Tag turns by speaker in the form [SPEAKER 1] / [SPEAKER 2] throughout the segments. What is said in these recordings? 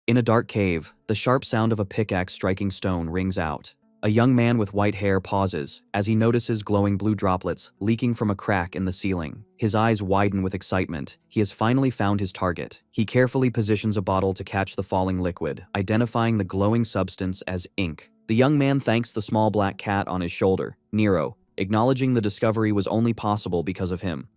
[SPEAKER 1] In a dark cave, the sharp sound of a pickaxe striking stone rings out. A young man with white hair pauses as he notices glowing blue droplets leaking from a crack in the ceiling. His eyes widen with excitement. He has finally found his target. He carefully positions a bottle to catch the falling liquid, identifying the glowing substance as ink. The young man thanks the small black cat on his shoulder, Nero, acknowledging the discovery was only possible because of him.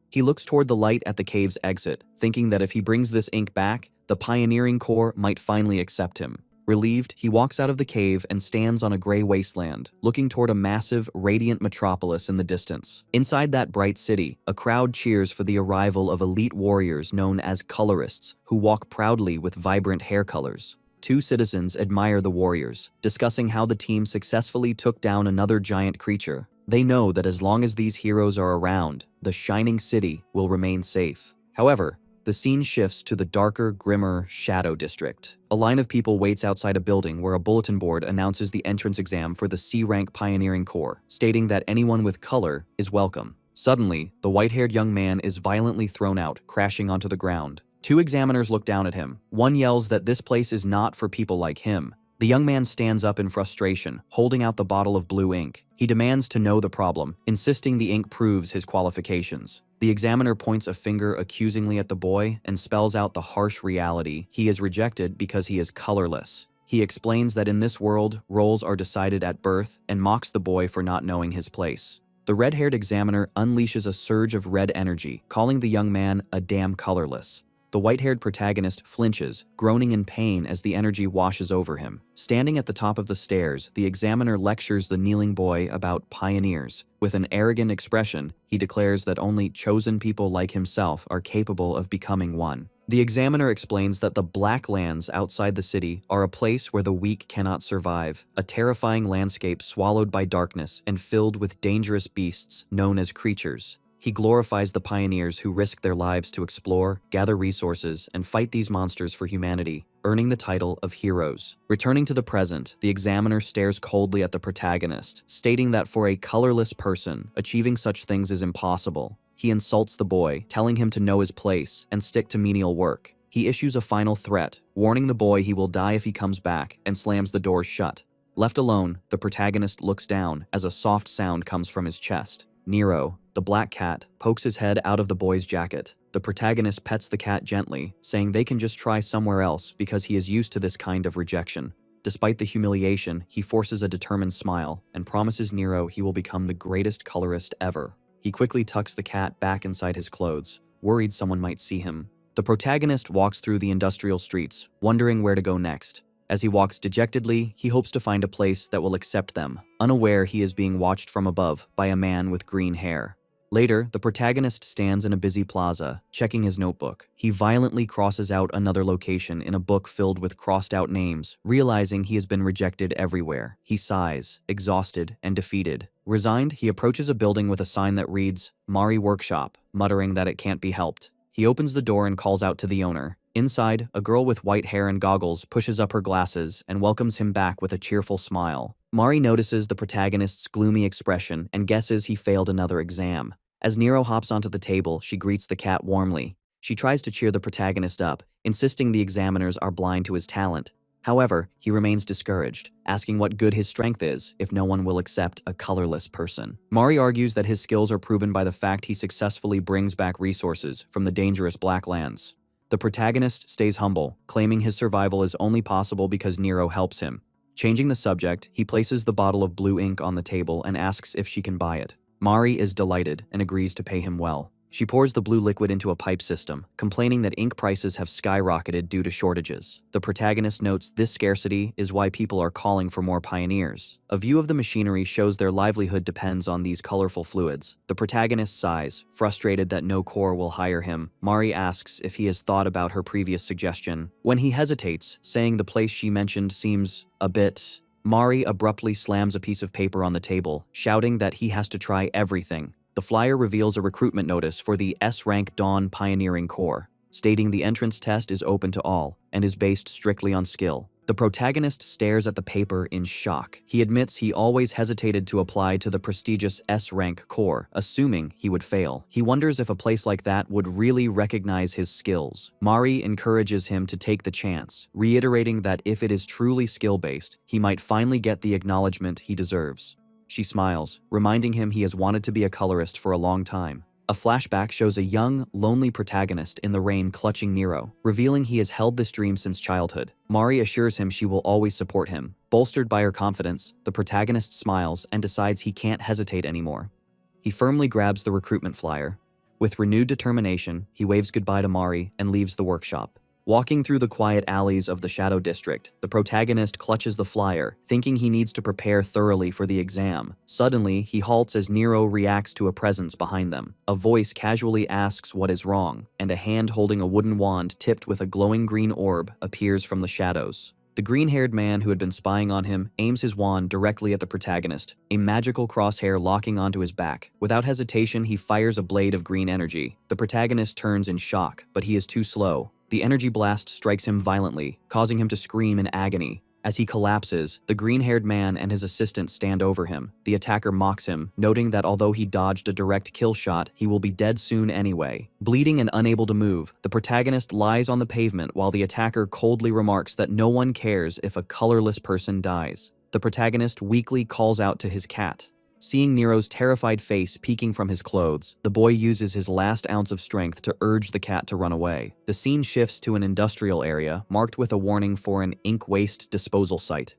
[SPEAKER 1] He looks toward the light at the cave's exit, thinking that if he brings this ink back, the pioneering corps might finally accept him. Relieved, he walks out of the cave and stands on a gray wasteland, looking toward a massive, radiant metropolis in the distance. Inside that bright city, a crowd cheers for the arrival of elite warriors known as colorists, who walk proudly with vibrant hair colors. Two citizens admire the warriors, discussing how the team successfully took down another giant creature. They know that as long as these heroes are around, the shining city will remain safe. However, the scene shifts to the darker, grimmer Shadow District. A line of people waits outside a building where a bulletin board announces the entrance exam for the C-rank Pioneering Corps, stating that anyone with color is welcome. Suddenly, the white-haired young man is violently thrown out, crashing onto the ground. Two examiners look down at him. One yells that this place is not for people like him. The young man stands up in frustration, holding out the bottle of blue ink. He demands to know the problem, insisting the ink proves his qualifications. The examiner points a finger accusingly at the boy and spells out the harsh reality: he is rejected because he is colorless. He explains that in this world, roles are decided at birth and mocks the boy for not knowing his place. The red-haired examiner unleashes a surge of red energy, calling the young man a damn colorless. The white-haired protagonist flinches, groaning in pain as the energy washes over him. Standing at the top of the stairs, the examiner lectures the kneeling boy about pioneers. With an arrogant expression, he declares that only chosen people like himself are capable of becoming one. The examiner explains that the Black Lands outside the city are a place where the weak cannot survive, a terrifying landscape swallowed by darkness and filled with dangerous beasts known as creatures. He glorifies the pioneers who risk their lives to explore, gather resources, and fight these monsters for humanity, earning the title of heroes. Returning to the present, the examiner stares coldly at the protagonist, stating that for a colorless person, achieving such things is impossible. He insults the boy, telling him to know his place and stick to menial work. He issues a final threat, warning the boy he will die if he comes back, and slams the door shut. Left alone, the protagonist looks down as a soft sound comes from his chest. Nero, the black cat, pokes his head out of the boy's jacket. The protagonist pets the cat gently, saying they can just try somewhere else because he is used to this kind of rejection. Despite the humiliation, he forces a determined smile and promises Nero he will become the greatest colorist ever. He quickly tucks the cat back inside his clothes, worried someone might see him. The protagonist walks through the industrial streets, wondering where to go next. As he walks dejectedly, he hopes to find a place that will accept them, unaware he is being watched from above by a man with green hair. Later, the protagonist stands in a busy plaza, checking his notebook. He violently crosses out another location in a book filled with crossed-out names, realizing he has been rejected everywhere. He sighs, exhausted and defeated. Resigned, he approaches a building with a sign that reads, "Mari Workshop," muttering that it can't be helped. He opens the door and calls out to the owner. Inside, a girl with white hair and goggles pushes up her glasses and welcomes him back with a cheerful smile. Mari notices the protagonist's gloomy expression and guesses he failed another exam. As Nero hops onto the table, she greets the cat warmly. She tries to cheer the protagonist up, insisting the examiners are blind to his talent. However, he remains discouraged, asking what good his strength is if no one will accept a colorless person. Mari argues that his skills are proven by the fact he successfully brings back resources from the dangerous Black Lands. The protagonist stays humble, claiming his survival is only possible because Nero helps him. Changing the subject, he places the bottle of blue ink on the table and asks if she can buy it. Mari is delighted and agrees to pay him well. She pours the blue liquid into a pipe system, complaining that ink prices have skyrocketed due to shortages. The protagonist notes this scarcity is why people are calling for more pioneers. A view of the machinery shows their livelihood depends on these colorful fluids. The protagonist sighs, frustrated that no corps will hire him. Mari asks if he has thought about her previous suggestion. When he hesitates, saying the place she mentioned seems a bit... Mari abruptly slams a piece of paper on the table, shouting that he has to try everything. The flyer reveals a recruitment notice for the S-rank Dawn Pioneering Corps, stating the entrance test is open to all and is based strictly on skill. The protagonist stares at the paper in shock. He admits he always hesitated to apply to the prestigious S-rank corps, assuming he would fail. He wonders if a place like that would really recognize his skills. Mari encourages him to take the chance, reiterating that if it is truly skill-based, he might finally get the acknowledgement he deserves. She smiles, reminding him he has wanted to be a colorist for a long time. A flashback shows a young, lonely protagonist in the rain clutching Nero, revealing he has held this dream since childhood. Mari assures him she will always support him. Bolstered by her confidence, the protagonist smiles and decides he can't hesitate anymore. He firmly grabs the recruitment flyer. With renewed determination, he waves goodbye to Mari and leaves the workshop. Walking through the quiet alleys of the Shadow District, the protagonist clutches the flyer, thinking he needs to prepare thoroughly for the exam. Suddenly, he halts as Nero reacts to a presence behind them. A voice casually asks what is wrong, and a hand holding a wooden wand tipped with a glowing green orb appears from the shadows. The green-haired man who had been spying on him aims his wand directly at the protagonist, a magical crosshair locking onto his back. Without hesitation, he fires a blade of green energy. The protagonist turns in shock, but he is too slow. The energy blast strikes him violently, causing him to scream in agony. As he collapses, the green-haired man and his assistant stand over him. The attacker mocks him, noting that although he dodged a direct kill shot, he will be dead soon anyway. Bleeding and unable to move, the protagonist lies on the pavement while the attacker coldly remarks that no one cares if a colorless person dies. The protagonist weakly calls out to his cat. Seeing Nero's terrified face peeking from his clothes, the boy uses his last ounce of strength to urge the cat to run away. The scene shifts to an industrial area, marked with a warning for an ink waste disposal site.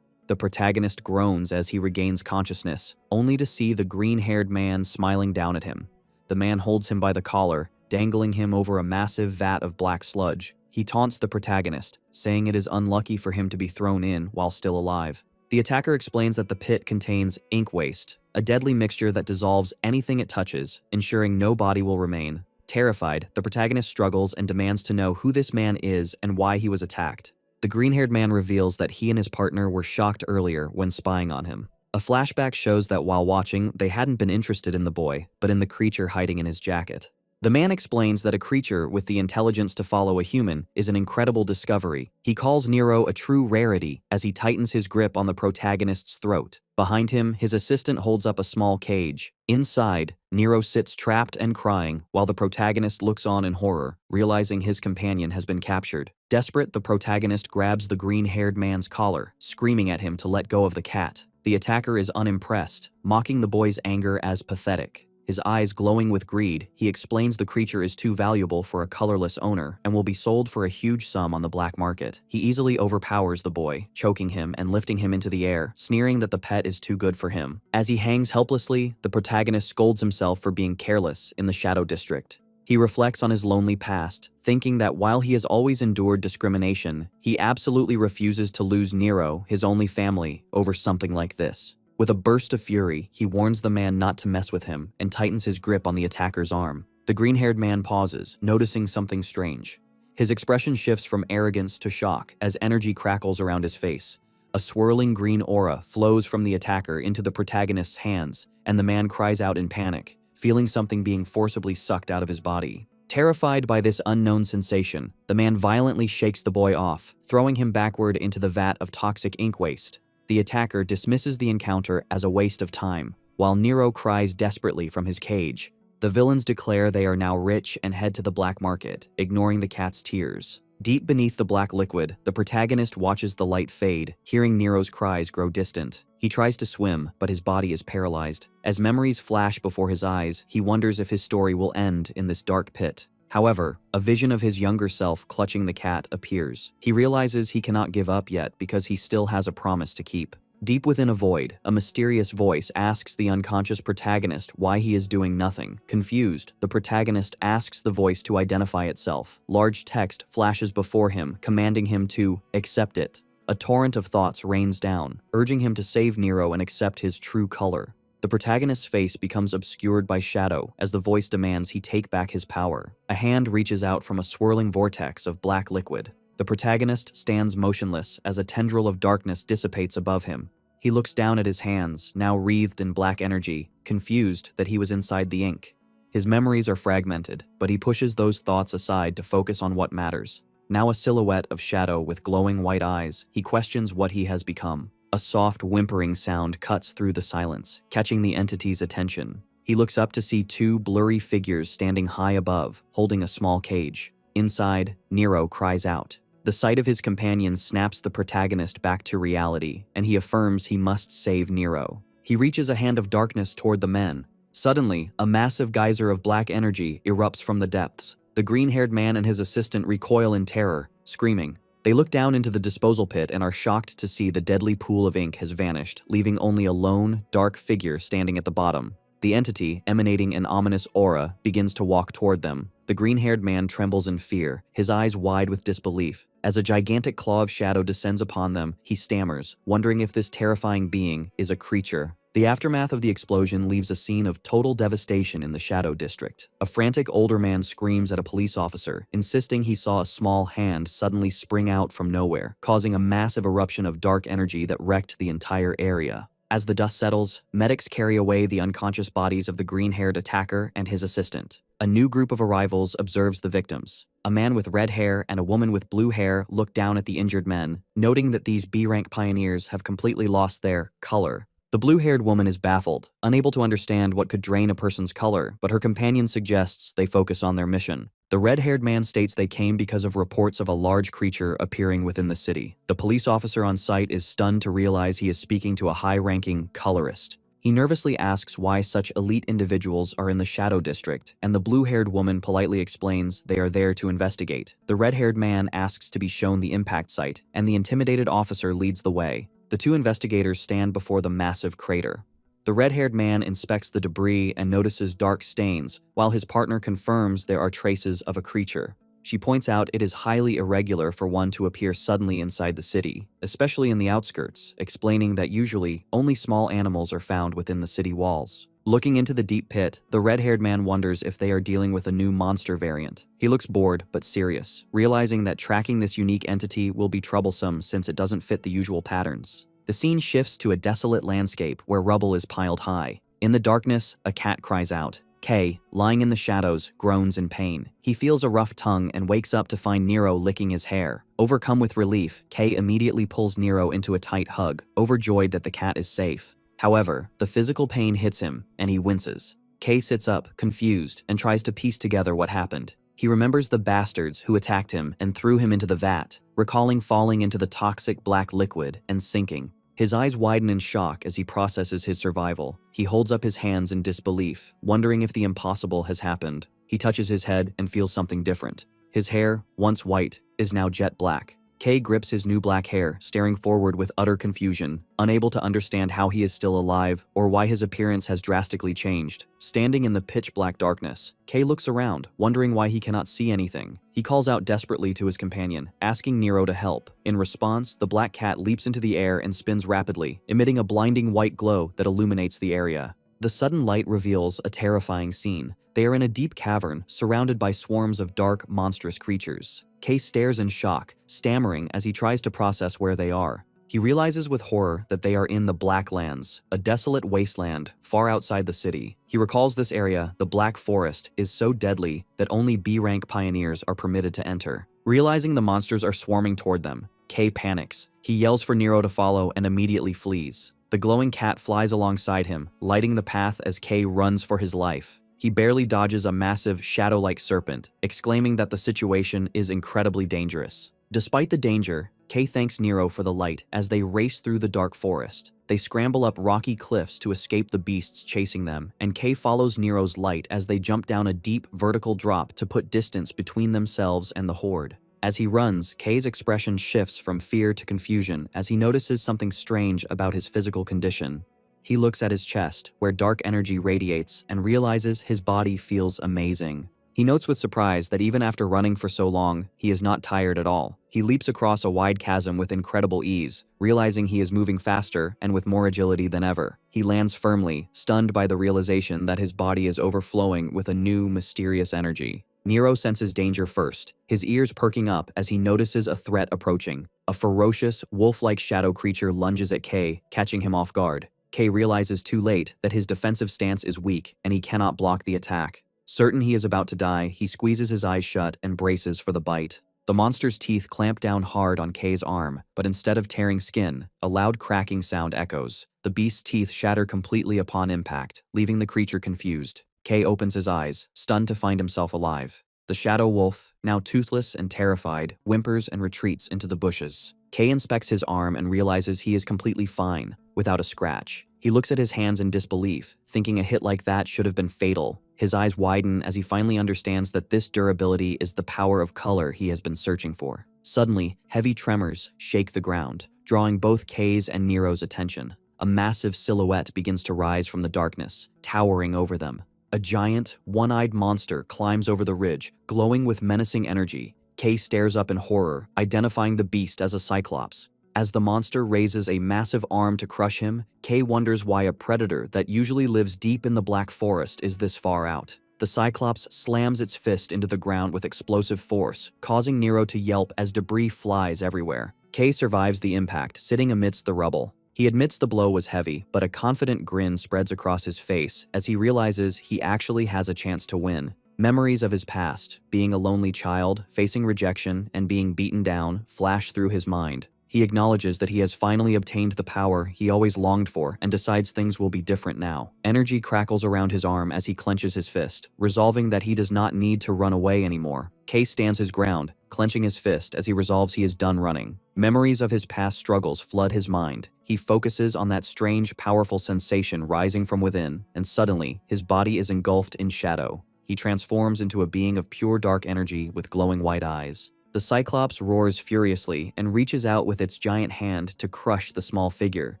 [SPEAKER 1] The protagonist groans as he regains consciousness, only to see the green-haired man smiling down at him. The man holds him by the collar, dangling him over a massive vat of black sludge. He taunts the protagonist, saying it is unlucky for him to be thrown in while still alive. The attacker explains that the pit contains ink waste, a deadly mixture that dissolves anything it touches, ensuring no body will remain. Terrified, the protagonist struggles and demands to know who this man is and why he was attacked. The green-haired man reveals that he and his partner were shocked earlier when spying on him. A flashback shows that while watching, they hadn't been interested in the boy, but in the creature hiding in his jacket. The man explains that a creature with the intelligence to follow a human is an incredible discovery. He calls Nero a true rarity as he tightens his grip on the protagonist's throat. Behind him, his assistant holds up a small cage. Inside, Nero sits trapped and crying while the protagonist looks on in horror, realizing his companion has been captured. Desperate, the protagonist grabs the green-haired man's collar, screaming at him to let go of the cat. The attacker is unimpressed, mocking the boy's anger as pathetic. His eyes glowing with greed, he explains the creature is too valuable for a colorless owner and will be sold for a huge sum on the black market. He easily overpowers the boy, choking him and lifting him into the air, sneering that the pet is too good for him. As he hangs helplessly, the protagonist scolds himself for being careless in the Shadow District. He reflects on his lonely past, thinking that while he has always endured discrimination, he absolutely refuses to lose Nero, his only family, over something like this. With a burst of fury, he warns the man not to mess with him and tightens his grip on the attacker's arm. The green-haired man pauses, noticing something strange. His expression shifts from arrogance to shock as energy crackles around his face. A swirling green aura flows from the attacker into the protagonist's hands, and the man cries out in panic, feeling something being forcibly sucked out of his body. Terrified by this unknown sensation, the man violently shakes the boy off, throwing him backward into the vat of toxic ink waste. The attacker dismisses the encounter as a waste of time, while Nero cries desperately from his cage. The villains declare they are now rich and head to the black market, ignoring the cat's tears. Deep beneath the black liquid, the protagonist watches the light fade, hearing Nero's cries grow distant. He tries to swim, but his body is paralyzed. As memories flash before his eyes, he wonders if his story will end in this dark pit. However, a vision of his younger self clutching the cat appears. He realizes he cannot give up yet because he still has a promise to keep. Deep within a void, a mysterious voice asks the unconscious protagonist why he is doing nothing. Confused, the protagonist asks the voice to identify itself. Large text flashes before him, commanding him to accept it. A torrent of thoughts rains down, urging him to save Nero and accept his true color. The protagonist's face becomes obscured by shadow as the voice demands he take back his power. A hand reaches out from a swirling vortex of black liquid. The protagonist stands motionless as a tendril of darkness dissipates above him. He looks down at his hands, now wreathed in black energy, confused that he was inside the ink. His memories are fragmented, but he pushes those thoughts aside to focus on what matters. Now a silhouette of shadow with glowing white eyes, he questions what he has become. A soft whimpering sound cuts through the silence, catching the entity's attention. He looks up to see two blurry figures standing high above, holding a small cage. Inside, Nero cries out. The sight of his companion snaps the protagonist back to reality, and he affirms he must save Nero. He reaches a hand of darkness toward the men. Suddenly, a massive geyser of black energy erupts from the depths. The green-haired man and his assistant recoil in terror, screaming. They look down into the disposal pit and are shocked to see the deadly pool of ink has vanished, leaving only a lone, dark figure standing at the bottom. The entity, emanating an ominous aura, begins to walk toward them. The green-haired man trembles in fear, his eyes wide with disbelief. As a gigantic claw of shadow descends upon them, he stammers, wondering if this terrifying being is a creature. The aftermath of the explosion leaves a scene of total devastation in the Shadow District. A frantic older man screams at a police officer, insisting he saw a small hand suddenly spring out from nowhere, causing a massive eruption of dark energy that wrecked the entire area. As the dust settles, medics carry away the unconscious bodies of the green-haired attacker and his assistant. A new group of arrivals observes the victims. A man with red hair and a woman with blue hair look down at the injured men, noting that these B-rank pioneers have completely lost their color. The blue-haired woman is baffled, unable to understand what could drain a person's color, but her companion suggests they focus on their mission. The red-haired man states they came because of reports of a large creature appearing within the city. The police officer on site is stunned to realize he is speaking to a high-ranking colorist. He nervously asks why such elite individuals are in the Shadow District, and the blue-haired woman politely explains they are there to investigate. The red-haired man asks to be shown the impact site, and the intimidated officer leads the way. The two investigators stand before the massive crater. The red-haired man inspects the debris and notices dark stains, while his partner confirms there are traces of a creature. She points out it is highly irregular for one to appear suddenly inside the city, especially in the outskirts, explaining that usually only small animals are found within the city walls. Looking into the deep pit, the red-haired man wonders if they are dealing with a new monster variant. He looks bored but serious, realizing that tracking this unique entity will be troublesome since it doesn't fit the usual patterns. The scene shifts to a desolate landscape where rubble is piled high. In the darkness, a cat cries out. Kay, lying in the shadows, groans in pain. He feels a rough tongue and wakes up to find Nero licking his hair. Overcome with relief, Kay immediately pulls Nero into a tight hug, overjoyed that the cat is safe. However, the physical pain hits him, and he winces. Kay sits up, confused, and tries to piece together what happened. He remembers the bastards who attacked him and threw him into the vat, recalling falling into the toxic black liquid and sinking. His eyes widen in shock as he processes his survival. He holds up his hands in disbelief, wondering if the impossible has happened. He touches his head and feels something different. His hair, once white, is now jet black. Kay grips his new black hair, staring forward with utter confusion, unable to understand how he is still alive or why his appearance has drastically changed. Standing in the pitch-black darkness, Kay looks around, wondering why he cannot see anything. He calls out desperately to his companion, asking Nero to help. In response, the black cat leaps into the air and spins rapidly, emitting a blinding white glow that illuminates the area. The sudden light reveals a terrifying scene. They are in a deep cavern, surrounded by swarms of dark, monstrous creatures. Kay stares in shock, stammering as he tries to process where they are. He realizes with horror that they are in the Black Lands, a desolate wasteland far outside the city. He recalls this area, the Black Forest, is so deadly that only B-rank pioneers are permitted to enter. Realizing the monsters are swarming toward them, Kay panics. He yells for Nero to follow and immediately flees. The glowing cat flies alongside him, lighting the path as Kay runs for his life. He barely dodges a massive, shadow-like serpent, exclaiming that the situation is incredibly dangerous. Despite the danger, Kay thanks Nero for the light as they race through the dark forest. They scramble up rocky cliffs to escape the beasts chasing them, and Kay follows Nero's light as they jump down a deep, vertical drop to put distance between themselves and the horde. As he runs, Kay's expression shifts from fear to confusion as he notices something strange about his physical condition. He looks at his chest, where dark energy radiates, and realizes his body feels amazing. He notes with surprise that even after running for so long, he is not tired at all. He leaps across a wide chasm with incredible ease, realizing he is moving faster and with more agility than ever. He lands firmly, stunned by the realization that his body is overflowing with a new, mysterious energy. Nero senses danger first, his ears perking up as he notices a threat approaching. A ferocious, wolf-like shadow creature lunges at Kay, catching him off guard. Kay realizes too late that his defensive stance is weak and he cannot block the attack. Certain he is about to die, he squeezes his eyes shut and braces for the bite. The monster's teeth clamp down hard on Kay's arm, but instead of tearing skin, a loud cracking sound echoes. The beast's teeth shatter completely upon impact, leaving the creature confused. Kay opens his eyes, stunned to find himself alive. The shadow wolf, now toothless and terrified, whimpers and retreats into the bushes. Kay inspects his arm and realizes he is completely fine, without a scratch. He looks at his hands in disbelief, thinking a hit like that should have been fatal. His eyes widen as he finally understands that this durability is the power of color he has been searching for. Suddenly, heavy tremors shake the ground, drawing both Kay's and Nero's attention. A massive silhouette begins to rise from the darkness, towering over them. A giant, one-eyed monster climbs over the ridge, glowing with menacing energy. Kay stares up in horror, identifying the beast as a cyclops. As the monster raises a massive arm to crush him, Kay wonders why a predator that usually lives deep in the Black Forest is this far out. The cyclops slams its fist into the ground with explosive force, causing Nero to yelp as debris flies everywhere. Kay survives the impact, sitting amidst the rubble. He admits the blow was heavy, but a confident grin spreads across his face as he realizes he actually has a chance to win. Memories of his past, being a lonely child, facing rejection, and being beaten down, flash through his mind. He acknowledges that he has finally obtained the power he always longed for and decides things will be different now. Energy crackles around his arm as he clenches his fist, resolving that he does not need to run away anymore. Kay stands his ground, clenching his fist as he resolves he is done running. Memories of his past struggles flood his mind. He focuses on that strange, powerful sensation rising from within, and suddenly, his body is engulfed in shadow. He transforms into a being of pure dark energy with glowing white eyes. The Cyclops roars furiously and reaches out with its giant hand to crush the small figure.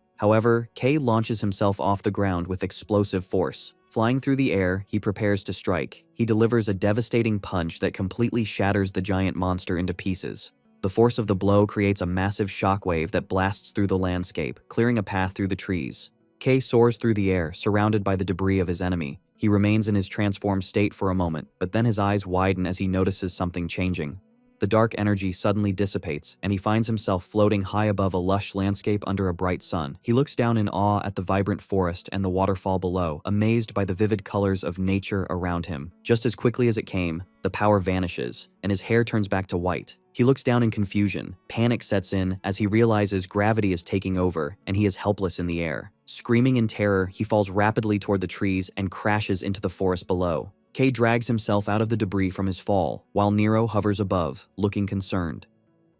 [SPEAKER 1] However, Kay launches himself off the ground with explosive force. Flying through the air, he prepares to strike. He delivers a devastating punch that completely shatters the giant monster into pieces. The force of the blow creates a massive shockwave that blasts through the landscape, clearing a path through the trees. Kay soars through the air, surrounded by the debris of his enemy. He remains in his transformed state for a moment, but then his eyes widen as he notices something changing. The dark energy suddenly dissipates, and he finds himself floating high above a lush landscape under a bright sun. He looks down in awe at the vibrant forest and the waterfall below, amazed by the vivid colors of nature around him. Just as quickly as it came, the power vanishes, and his hair turns back to white. He looks down in confusion. Panic sets in as he realizes gravity is taking over, and he is helpless in the air. Screaming in terror, he falls rapidly toward the trees and crashes into the forest below. Kay drags himself out of the debris from his fall, while Nero hovers above, looking concerned.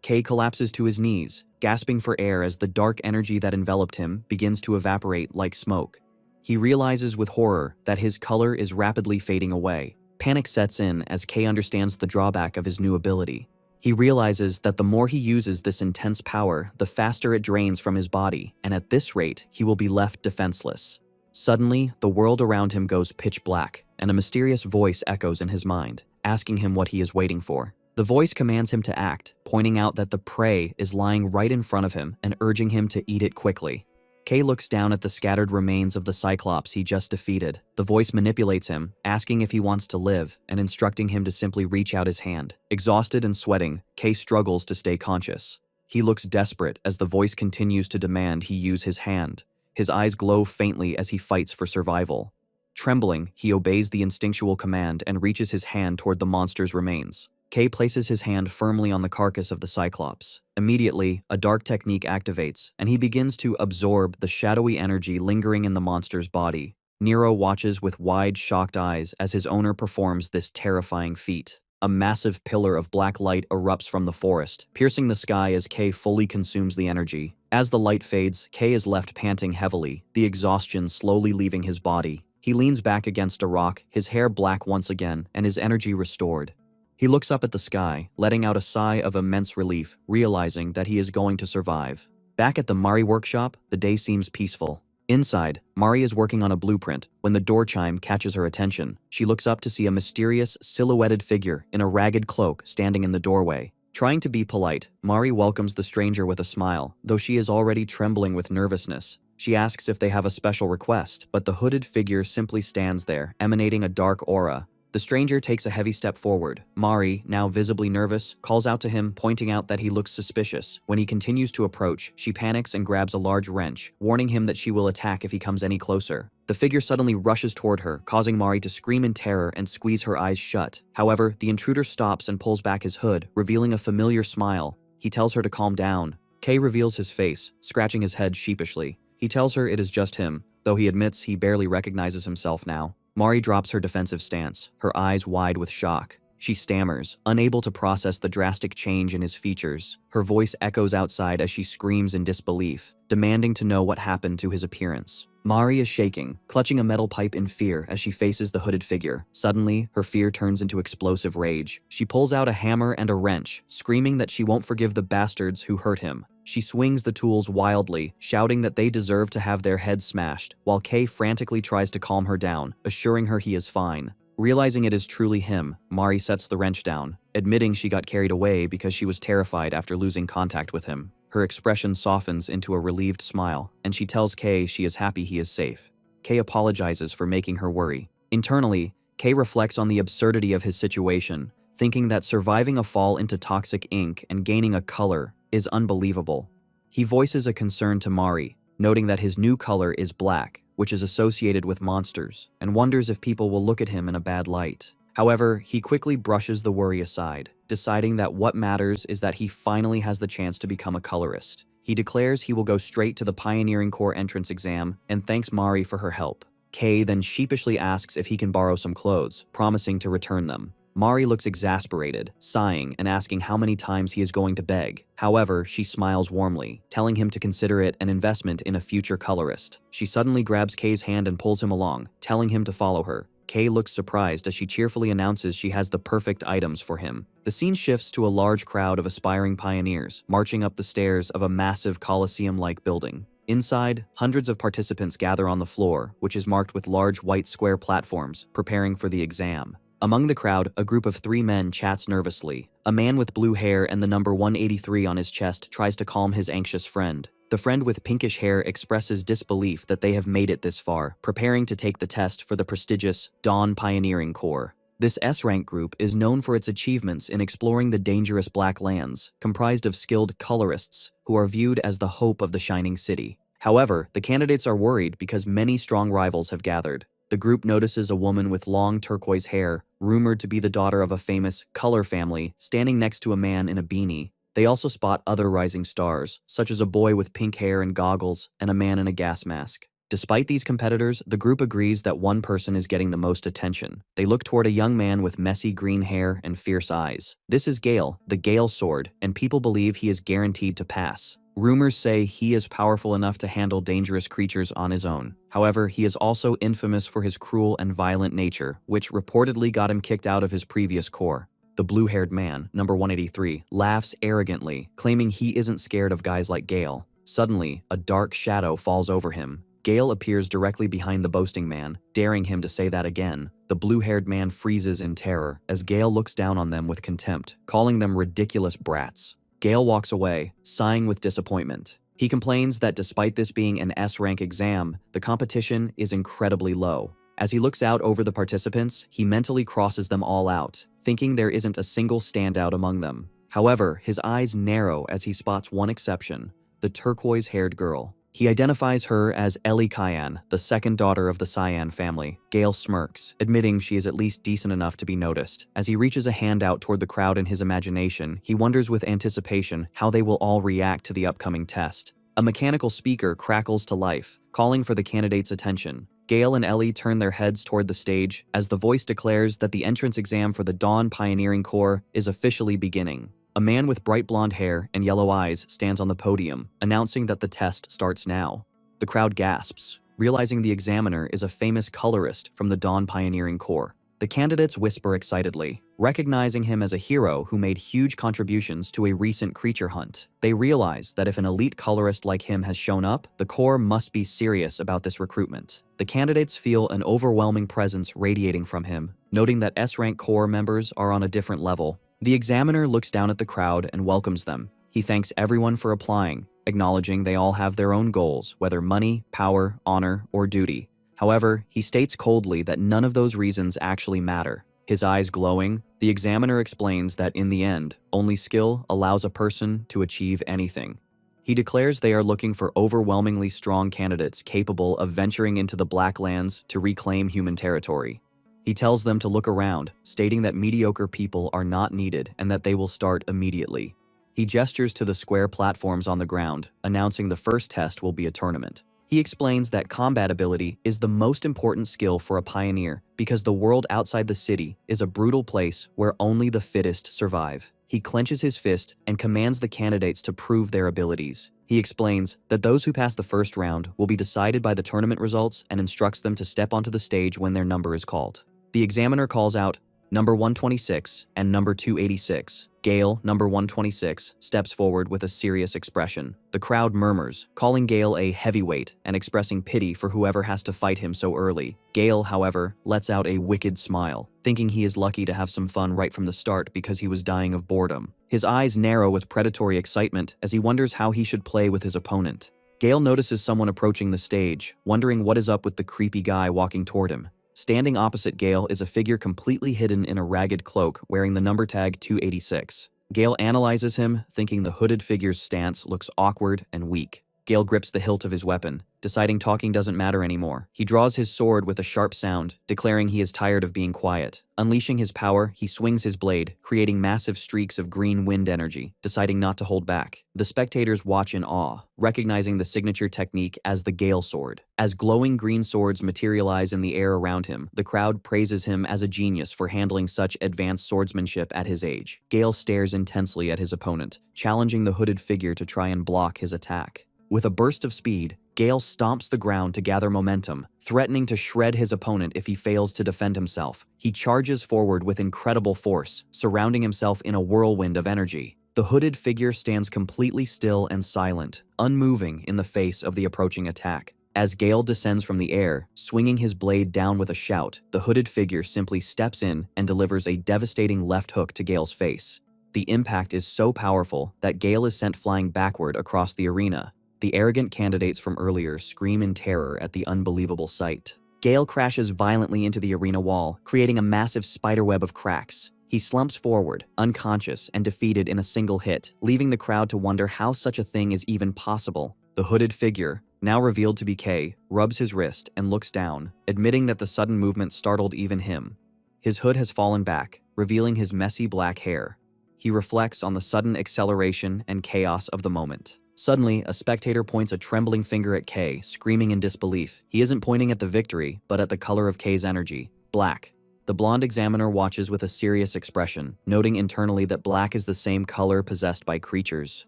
[SPEAKER 1] Kay collapses to his knees, gasping for air as the dark energy that enveloped him begins to evaporate like smoke. He realizes with horror that his color is rapidly fading away. Panic sets in as Kay understands the drawback of his new ability. He realizes that the more he uses this intense power, the faster it drains from his body, and at this rate, he will be left defenseless. Suddenly, the world around him goes pitch black, and a mysterious voice echoes in his mind, asking him what he is waiting for. The voice commands him to act, pointing out that the prey is lying right in front of him and urging him to eat it quickly. Kay looks down at the scattered remains of the Cyclops he just defeated. The voice manipulates him, asking if he wants to live and instructing him to simply reach out his hand. Exhausted and sweating, Kay struggles to stay conscious. He looks desperate as the voice continues to demand he use his hand. His eyes glow faintly as he fights for survival. Trembling, he obeys the instinctual command and reaches his hand toward the monster's remains. Kay places his hand firmly on the carcass of the Cyclops. Immediately, a dark technique activates, and he begins to absorb the shadowy energy lingering in the monster's body. Nero watches with wide, shocked eyes as his owner performs this terrifying feat. A massive pillar of black light erupts from the forest, piercing the sky as Kay fully consumes the energy. As the light fades, Kay is left panting heavily, the exhaustion slowly leaving his body. He leans back against a rock, his hair black once again, and his energy restored. He looks up at the sky, letting out a sigh of immense relief, realizing that he is going to survive. Back at the Mari workshop, the day seems peaceful. Inside, Mari is working on a blueprint when the door chime catches her attention. She looks up to see a mysterious, silhouetted figure in a ragged cloak standing in the doorway. Trying to be polite, Mari welcomes the stranger with a smile, though she is already trembling with nervousness. She asks if they have a special request, but the hooded figure simply stands there, emanating a dark aura. The stranger takes a heavy step forward. Mari, now visibly nervous, calls out to him, pointing out that he looks suspicious. When he continues to approach, she panics and grabs a large wrench, warning him that she will attack if he comes any closer. The figure suddenly rushes toward her, causing Mari to scream in terror and squeeze her eyes shut. However, the intruder stops and pulls back his hood, revealing a familiar smile. He tells her to calm down. Kay reveals his face, scratching his head sheepishly. He tells her it is just him, though he admits he barely recognizes himself now. Mari drops her defensive stance, her eyes wide with shock. She stammers, unable to process the drastic change in his features. Her voice echoes outside as she screams in disbelief, demanding to know what happened to his appearance. Mari is shaking, clutching a metal pipe in fear as she faces the hooded figure. Suddenly, her fear turns into explosive rage. She pulls out a hammer and a wrench, screaming that she won't forgive the bastards who hurt him. She swings the tools wildly, shouting that they deserve to have their heads smashed, while Kay frantically tries to calm her down, assuring her he is fine. Realizing it is truly him, Mari sets the wrench down, admitting she got carried away because she was terrified after losing contact with him. Her expression softens into a relieved smile, and she tells Kay she is happy he is safe. Kay apologizes for making her worry. Internally, Kay reflects on the absurdity of his situation, thinking that surviving a fall into toxic ink and gaining a color is unbelievable. He voices a concern to Mari, noting that his new color is black, which is associated with monsters, and wonders if people will look at him in a bad light. However, he quickly brushes the worry aside, deciding that what matters is that he finally has the chance to become a colorist. He declares he will go straight to the Pioneering Corps entrance exam and thanks Mari for her help. Kay then sheepishly asks if he can borrow some clothes, promising to return them. Mari looks exasperated, sighing and asking how many times he is going to beg. However, she smiles warmly, telling him to consider it an investment in a future colorist. She suddenly grabs Kay's hand and pulls him along, telling him to follow her. Kay looks surprised as she cheerfully announces she has the perfect items for him. The scene shifts to a large crowd of aspiring pioneers, marching up the stairs of a massive coliseum-like building. Inside, hundreds of participants gather on the floor, which is marked with large white square platforms, preparing for the exam. Among the crowd, a group of 3 men chats nervously. A man with blue hair and the number 183 on his chest tries to calm his anxious friend. The friend with pinkish hair expresses disbelief that they have made it this far, preparing to take the test for the prestigious Dawn Pioneering Corps. This S-rank group is known for its achievements in exploring the dangerous Black Lands, comprised of skilled colorists who are viewed as the hope of the Shining City. However, the candidates are worried because many strong rivals have gathered. The group notices a woman with long turquoise hair, rumored to be the daughter of a famous color family, standing next to a man in a beanie. They also spot other rising stars, such as a boy with pink hair and goggles and a man in a gas mask. Despite these competitors, the group agrees that one person is getting the most attention. They look toward a young man with messy green hair and fierce eyes. This is Gail, the Gale Sword, and people believe he is guaranteed to pass. Rumors say he is powerful enough to handle dangerous creatures on his own. However, he is also infamous for his cruel and violent nature, which reportedly got him kicked out of his previous corps. The blue-haired man, number 183, laughs arrogantly, claiming he isn't scared of guys like Gail. Suddenly, a dark shadow falls over him. Gail appears directly behind the boasting man, daring him to say that again. The blue-haired man freezes in terror as Gail looks down on them with contempt, calling them ridiculous brats. Gail walks away, sighing with disappointment. He complains that despite this being an S-rank exam, the competition is incredibly low. As he looks out over the participants, he mentally crosses them all out, thinking there isn't a single standout among them. However, his eyes narrow as he spots one exception, the turquoise-haired girl. He identifies her as Ellie Cayenne, the second daughter of the Cayenne family. Gail smirks, admitting she is at least decent enough to be noticed. As he reaches a hand out toward the crowd in his imagination, he wonders with anticipation how they will all react to the upcoming test. A mechanical speaker crackles to life, calling for the candidates' attention. Gail and Ellie turn their heads toward the stage as the voice declares that the entrance exam for the Dawn Pioneering Corps is officially beginning. A man with bright blonde hair and yellow eyes stands on the podium, announcing that the test starts now. The crowd gasps, realizing the examiner is a famous colorist from the Dawn Pioneering Corps. The candidates whisper excitedly, recognizing him as a hero who made huge contributions to a recent creature hunt. They realize that if an elite colorist like him has shown up, the Corps must be serious about this recruitment. The candidates feel an overwhelming presence radiating from him, noting that S-rank Corps members are on a different level. The examiner looks down at the crowd and welcomes them. He thanks everyone for applying, acknowledging they all have their own goals, whether money, power, honor, or duty. However, he states coldly that none of those reasons actually matter. His eyes glowing, the examiner explains that in the end, only skill allows a person to achieve anything. He declares they are looking for overwhelmingly strong candidates capable of venturing into the Black Lands to reclaim human territory. He tells them to look around, stating that mediocre people are not needed and that they will start immediately. He gestures to the square platforms on the ground, announcing the first test will be a tournament. He explains that combat ability is the most important skill for a pioneer because the world outside the city is a brutal place where only the fittest survive. He clenches his fist and commands the candidates to prove their abilities. He explains that those who pass the first round will be decided by the tournament results and instructs them to step onto the stage when their number is called. The examiner calls out number 126 and number 286. Gail, number 126, steps forward with a serious expression. The crowd murmurs, calling Gail a heavyweight and expressing pity for whoever has to fight him so early. Gail, however, lets out a wicked smile, thinking he is lucky to have some fun right from the start because he was dying of boredom. His eyes narrow with predatory excitement as he wonders how he should play with his opponent. Gail notices someone approaching the stage, wondering what is up with the creepy guy walking toward him. Standing opposite Gail is a figure completely hidden in a ragged cloak wearing the number tag 286. Gail analyzes him, thinking the hooded figure's stance looks awkward and weak. Gail grips the hilt of his weapon, deciding talking doesn't matter anymore. He draws his sword with a sharp sound, declaring he is tired of being quiet. Unleashing his power, he swings his blade, creating massive streaks of green wind energy, deciding not to hold back. The spectators watch in awe, recognizing the signature technique as the Gail sword. As glowing green swords materialize in the air around him, the crowd praises him as a genius for handling such advanced swordsmanship at his age. Gail stares intensely at his opponent, challenging the hooded figure to try and block his attack. With a burst of speed, Gail stomps the ground to gather momentum, threatening to shred his opponent if he fails to defend himself. He charges forward with incredible force, surrounding himself in a whirlwind of energy. The hooded figure stands completely still and silent, unmoving in the face of the approaching attack. As Gail descends from the air, swinging his blade down with a shout, the hooded figure simply steps in and delivers a devastating left hook to Gail's face. The impact is so powerful that Gail is sent flying backward across the arena. The arrogant candidates from earlier scream in terror at the unbelievable sight. Gail crashes violently into the arena wall, creating a massive spiderweb of cracks. He slumps forward, unconscious and defeated in a single hit, leaving the crowd to wonder how such a thing is even possible. The hooded figure, now revealed to be Kay, rubs his wrist and looks down, admitting that the sudden movement startled even him. His hood has fallen back, revealing his messy black hair. He reflects on the sudden acceleration and chaos of the moment. Suddenly, a spectator points a trembling finger at Kay, screaming in disbelief. He isn't pointing at the victory, but at the color of Kay's energy, black. The blonde examiner watches with a serious expression, noting internally that black is the same color possessed by creatures.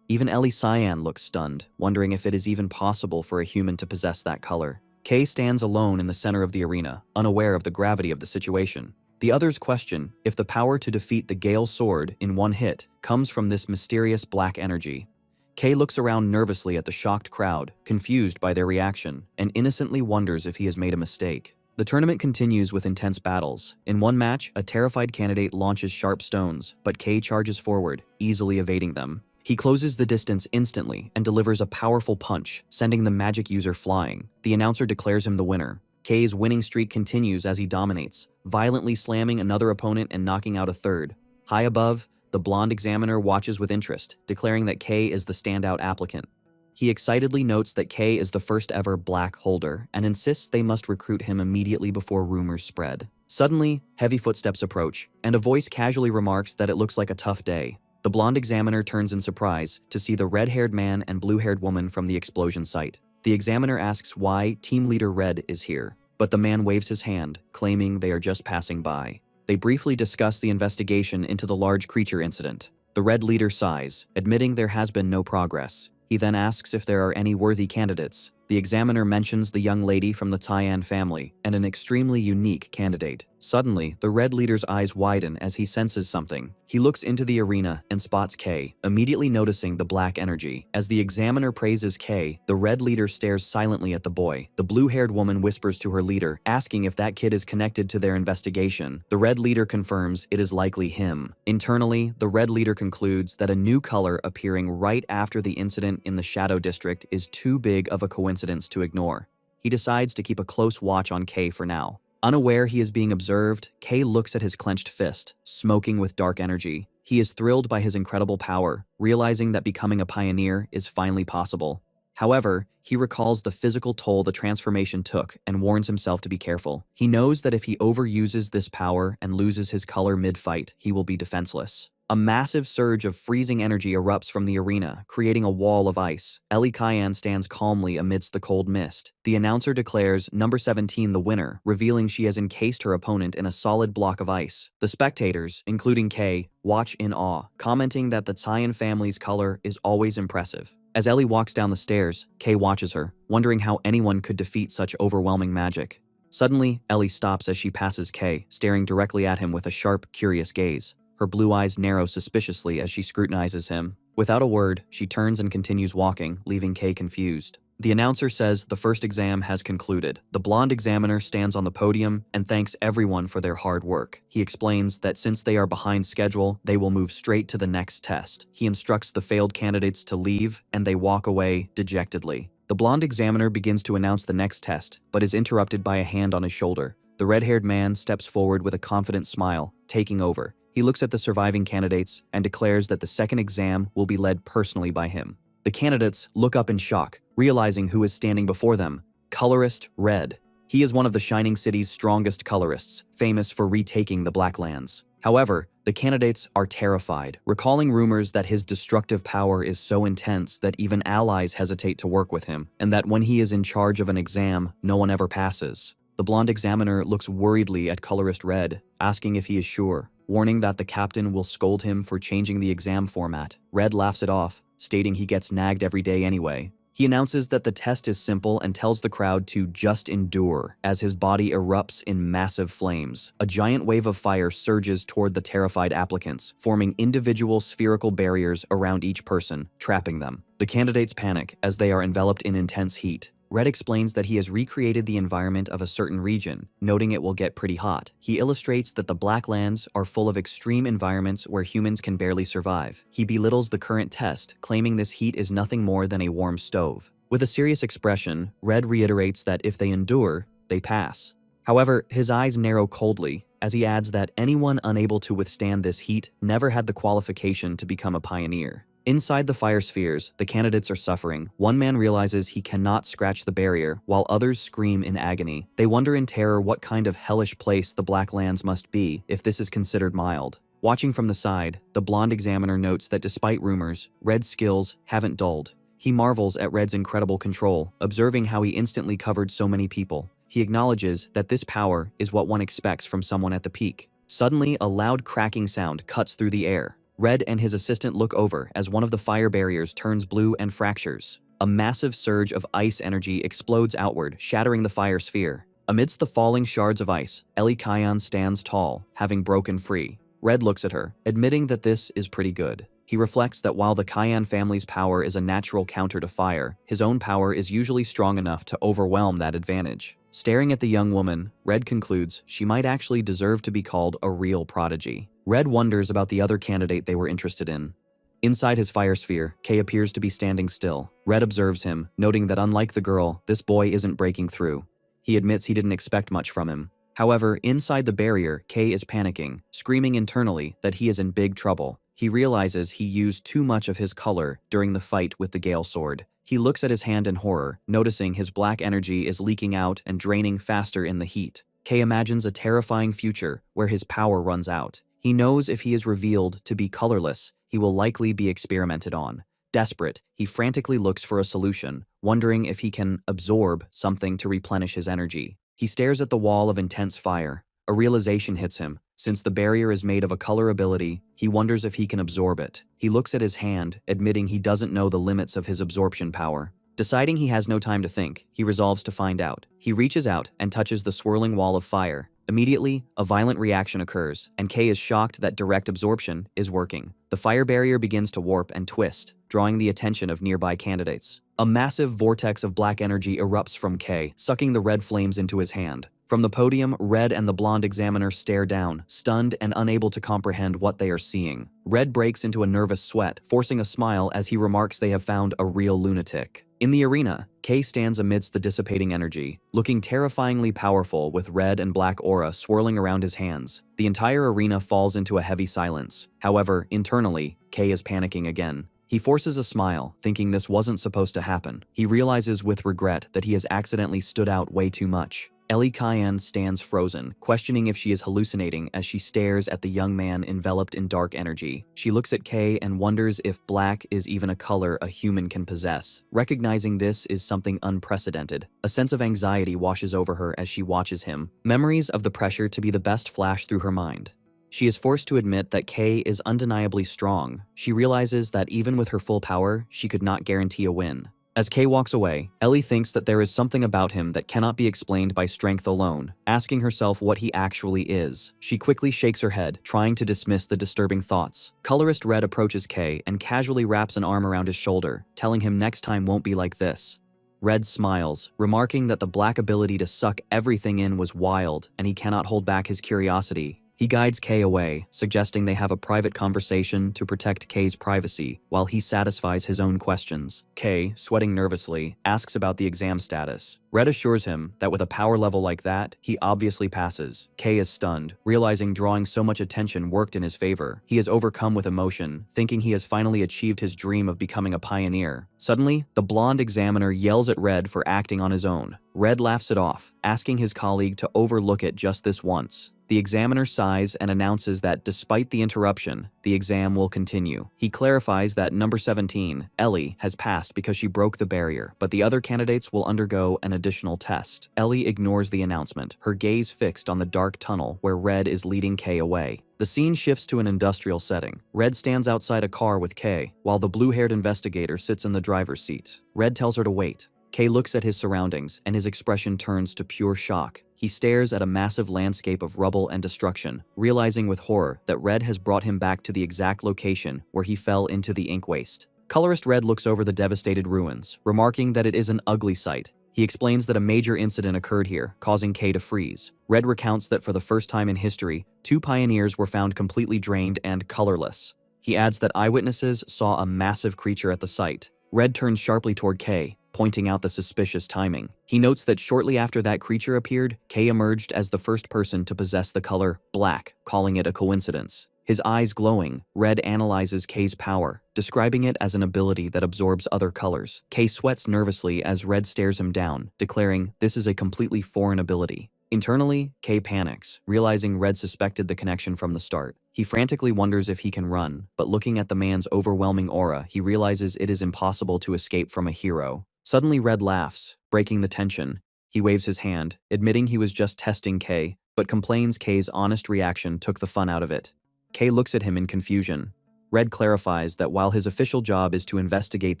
[SPEAKER 1] Even Ellie Cayenne looks stunned, wondering if it is even possible for a human to possess that color. Kay stands alone in the center of the arena, unaware of the gravity of the situation. The others question if the power to defeat the Gail sword in one hit comes from this mysterious black energy. Kay looks around nervously at the shocked crowd, confused by their reaction, and innocently wonders if he has made a mistake. The tournament continues with intense battles. In one match, a terrified candidate launches sharp stones, but Kay charges forward, easily evading them. He closes the distance instantly and delivers a powerful punch, sending the magic user flying. The announcer declares him the winner. Kay's winning streak continues as he dominates, violently slamming another opponent and knocking out a third. High above, the blonde examiner watches with interest, declaring that Kay is the standout applicant. He excitedly notes that Kay is the first ever black holder and insists they must recruit him immediately before rumors spread. Suddenly, heavy footsteps approach, and a voice casually remarks that it looks like a tough day. The blonde examiner turns in surprise to see the red-haired man and blue-haired woman from the explosion site. The examiner asks why Team Leader Red is here, but the man waves his hand, claiming they are just passing by. They briefly discuss the investigation into the large creature incident. The Red leader sighs, admitting there has been no progress. He then asks if there are any worthy candidates. The examiner mentions the young lady from the Cayenne family and an extremely unique candidate. Suddenly, the Red leader's eyes widen as he senses something. He looks into the arena and spots Kay, immediately noticing the black energy. As the examiner praises Kay, the Red leader stares silently at the boy. The blue-haired woman whispers to her leader, asking if that kid is connected to their investigation. The Red leader confirms it is likely him. Internally, the Red leader concludes that a new color appearing right after the incident in the Shadow District is too big of a coincidence to ignore. He decides to keep a close watch on Kay for now. Unaware he is being observed, Kay looks at his clenched fist, smoking with dark energy. He is thrilled by his incredible power, realizing that becoming a pioneer is finally possible. However, he recalls the physical toll the transformation took and warns himself to be careful. He knows that if he overuses this power and loses his color mid-fight, he will be defenseless. A massive surge of freezing energy erupts from the arena, creating a wall of ice. Ellie Cayenne stands calmly amidst the cold mist. The announcer declares number 17 the winner, revealing she has encased her opponent in a solid block of ice. The spectators, including Kay, watch in awe, commenting that the Cayenne family's color is always impressive. As Ellie walks down the stairs, Kay watches her, wondering how anyone could defeat such overwhelming magic. Suddenly, Ellie stops as she passes Kay, staring directly at him with a sharp, curious gaze. Her blue eyes narrow suspiciously as she scrutinizes him. Without a word, she turns and continues walking, leaving Kay confused. The announcer says the first exam has concluded. The blonde examiner stands on the podium and thanks everyone for their hard work. He explains that since they are behind schedule, they will move straight to the next test. He instructs the failed candidates to leave, and they walk away dejectedly. The blonde examiner begins to announce the next test, but is interrupted by a hand on his shoulder. The red-haired man steps forward with a confident smile, taking over. He looks at the surviving candidates and declares that the second exam will be led personally by him. The candidates look up in shock, realizing who is standing before them. Colorist Red. He is one of the Shining City's strongest colorists, famous for retaking the Black Lands. However, the candidates are terrified, recalling rumors that his destructive power is so intense that even allies hesitate to work with him, and that when he is in charge of an exam, no one ever passes. The blonde examiner looks worriedly at Colorist Red, asking if he is sure, warning that the captain will scold him for changing the exam format. Red laughs it off, stating he gets nagged every day anyway. He announces that the test is simple and tells the crowd to just endure as his body erupts in massive flames. A giant wave of fire surges toward the terrified applicants, forming individual spherical barriers around each person, trapping them. The candidates panic as they are enveloped in intense heat. Red explains that he has recreated the environment of a certain region, noting it will get pretty hot. He illustrates that the Black Lands are full of extreme environments where humans can barely survive. He belittles the current test, claiming this heat is nothing more than a warm stove. With a serious expression, Red reiterates that if they endure, they pass. However, his eyes narrow coldly, as he adds that anyone unable to withstand this heat never had the qualification to become a pioneer. Inside the fire spheres, the candidates are suffering. One man realizes he cannot scratch the barrier, while others scream in agony. They wonder in terror what kind of hellish place the Black Lands must be if this is considered mild. Watching from the side, the blonde examiner notes that despite rumors, Red's skills haven't dulled. He marvels at Red's incredible control, observing how he instantly covered so many people. He acknowledges that this power is what one expects from someone at the peak. Suddenly, a loud cracking sound cuts through the air. Red and his assistant look over as one of the fire barriers turns blue and fractures. A massive surge of ice energy explodes outward, shattering the fire sphere. Amidst the falling shards of ice, Ellie Cayenne stands tall, having broken free. Red looks at her, admitting that this is pretty good. He reflects that while the Cayenne family's power is a natural counter to fire, his own power is usually strong enough to overwhelm that advantage. Staring at the young woman, Red concludes she might actually deserve to be called a real prodigy. Red wonders about the other candidate they were interested in. Inside his fire sphere, Kay appears to be standing still. Red observes him, noting that unlike the girl, this boy isn't breaking through. He admits he didn't expect much from him. However, inside the barrier, Kay is panicking, screaming internally that he is in big trouble. He realizes he used too much of his color during the fight with the Gail sword. He looks at his hand in horror, noticing his black energy is leaking out and draining faster in the heat. Kay imagines a terrifying future where his power runs out. He knows if he is revealed to be colorless, he will likely be experimented on. Desperate, he frantically looks for a solution, wondering if he can absorb something to replenish his energy. He stares at the wall of intense fire. A realization hits him. Since the barrier is made of a color ability, he wonders if he can absorb it. He looks at his hand, admitting he doesn't know the limits of his absorption power. Deciding he has no time to think, he resolves to find out. He reaches out and touches the swirling wall of fire. Immediately, a violent reaction occurs, and Kay is shocked that direct absorption is working. The fire barrier begins to warp and twist, drawing the attention of nearby candidates. A massive vortex of black energy erupts from Kay, sucking the red flames into his hand. From the podium, Red and the blonde examiner stare down, stunned and unable to comprehend what they are seeing. Red breaks into a nervous sweat, forcing a smile as he remarks they have found a real lunatic. In the arena, Kay stands amidst the dissipating energy, looking terrifyingly powerful with red and black aura swirling around his hands. The entire arena falls into a heavy silence. However, internally, Kay is panicking again. He forces a smile, thinking this wasn't supposed to happen. He realizes with regret that he has accidentally stood out way too much. Ellie Cayenne stands frozen, questioning if she is hallucinating as she stares at the young man enveloped in dark energy. She looks at Kay and wonders if black is even a color a human can possess. Recognizing this is something unprecedented. A sense of anxiety washes over her as she watches him. Memories of the pressure to be the best flash through her mind. She is forced to admit that Kay is undeniably strong. She realizes that even with her full power, she could not guarantee a win. As Kay walks away, Ellie thinks that there is something about him that cannot be explained by strength alone, asking herself what he actually is. She quickly shakes her head, trying to dismiss the disturbing thoughts. Colorist Red approaches Kay and casually wraps an arm around his shoulder, telling him next time won't be like this. Red smiles, remarking that the black ability to suck everything in was wild, and he cannot hold back his curiosity. He guides Kay away, suggesting they have a private conversation to protect Kay's privacy while he satisfies his own questions. Kay, sweating nervously, asks about the exam status. Red assures him that with a power level like that, he obviously passes. Kay is stunned, realizing drawing so much attention worked in his favor. He is overcome with emotion, thinking he has finally achieved his dream of becoming a pioneer. Suddenly, the blonde examiner yells at Red for acting on his own. Red laughs it off, asking his colleague to overlook it just this once. The examiner sighs and announces that despite the interruption, the exam will continue. He clarifies that number 17, Ellie, has passed because she broke the barrier, but the other candidates will undergo an additional test. Ellie ignores the announcement, her gaze fixed on the dark tunnel where Red is leading Kay away. The scene shifts to an industrial setting. Red stands outside a car with Kay, while the blue-haired investigator sits in the driver's seat. Red tells her to wait. Kay looks at his surroundings, and his expression turns to pure shock. He stares at a massive landscape of rubble and destruction, realizing with horror that Red has brought him back to the exact location where he fell into the ink waste. Colorist Red looks over the devastated ruins, remarking that it is an ugly sight. He explains that a major incident occurred here, causing Kay to freeze. Red recounts that for the first time in history, 2 pioneers were found completely drained and colorless. He adds that eyewitnesses saw a massive creature at the site. Red turns sharply toward Kay, pointing out the suspicious timing. He notes that shortly after that creature appeared, Kay emerged as the first person to possess the color black, calling it a coincidence. His eyes glowing, Red analyzes Kay's power, describing it as an ability that absorbs other colors. Kay sweats nervously as Red stares him down, declaring this is a completely foreign ability. Internally, Kay panics, realizing Red suspected the connection from the start. He frantically wonders if he can run, but looking at the man's overwhelming aura, he realizes it is impossible to escape from a hero. Suddenly, Red laughs, breaking the tension. He waves his hand, admitting he was just testing Kay, but complains Kay's honest reaction took the fun out of it. Kay looks at him in confusion. Red clarifies that while his official job is to investigate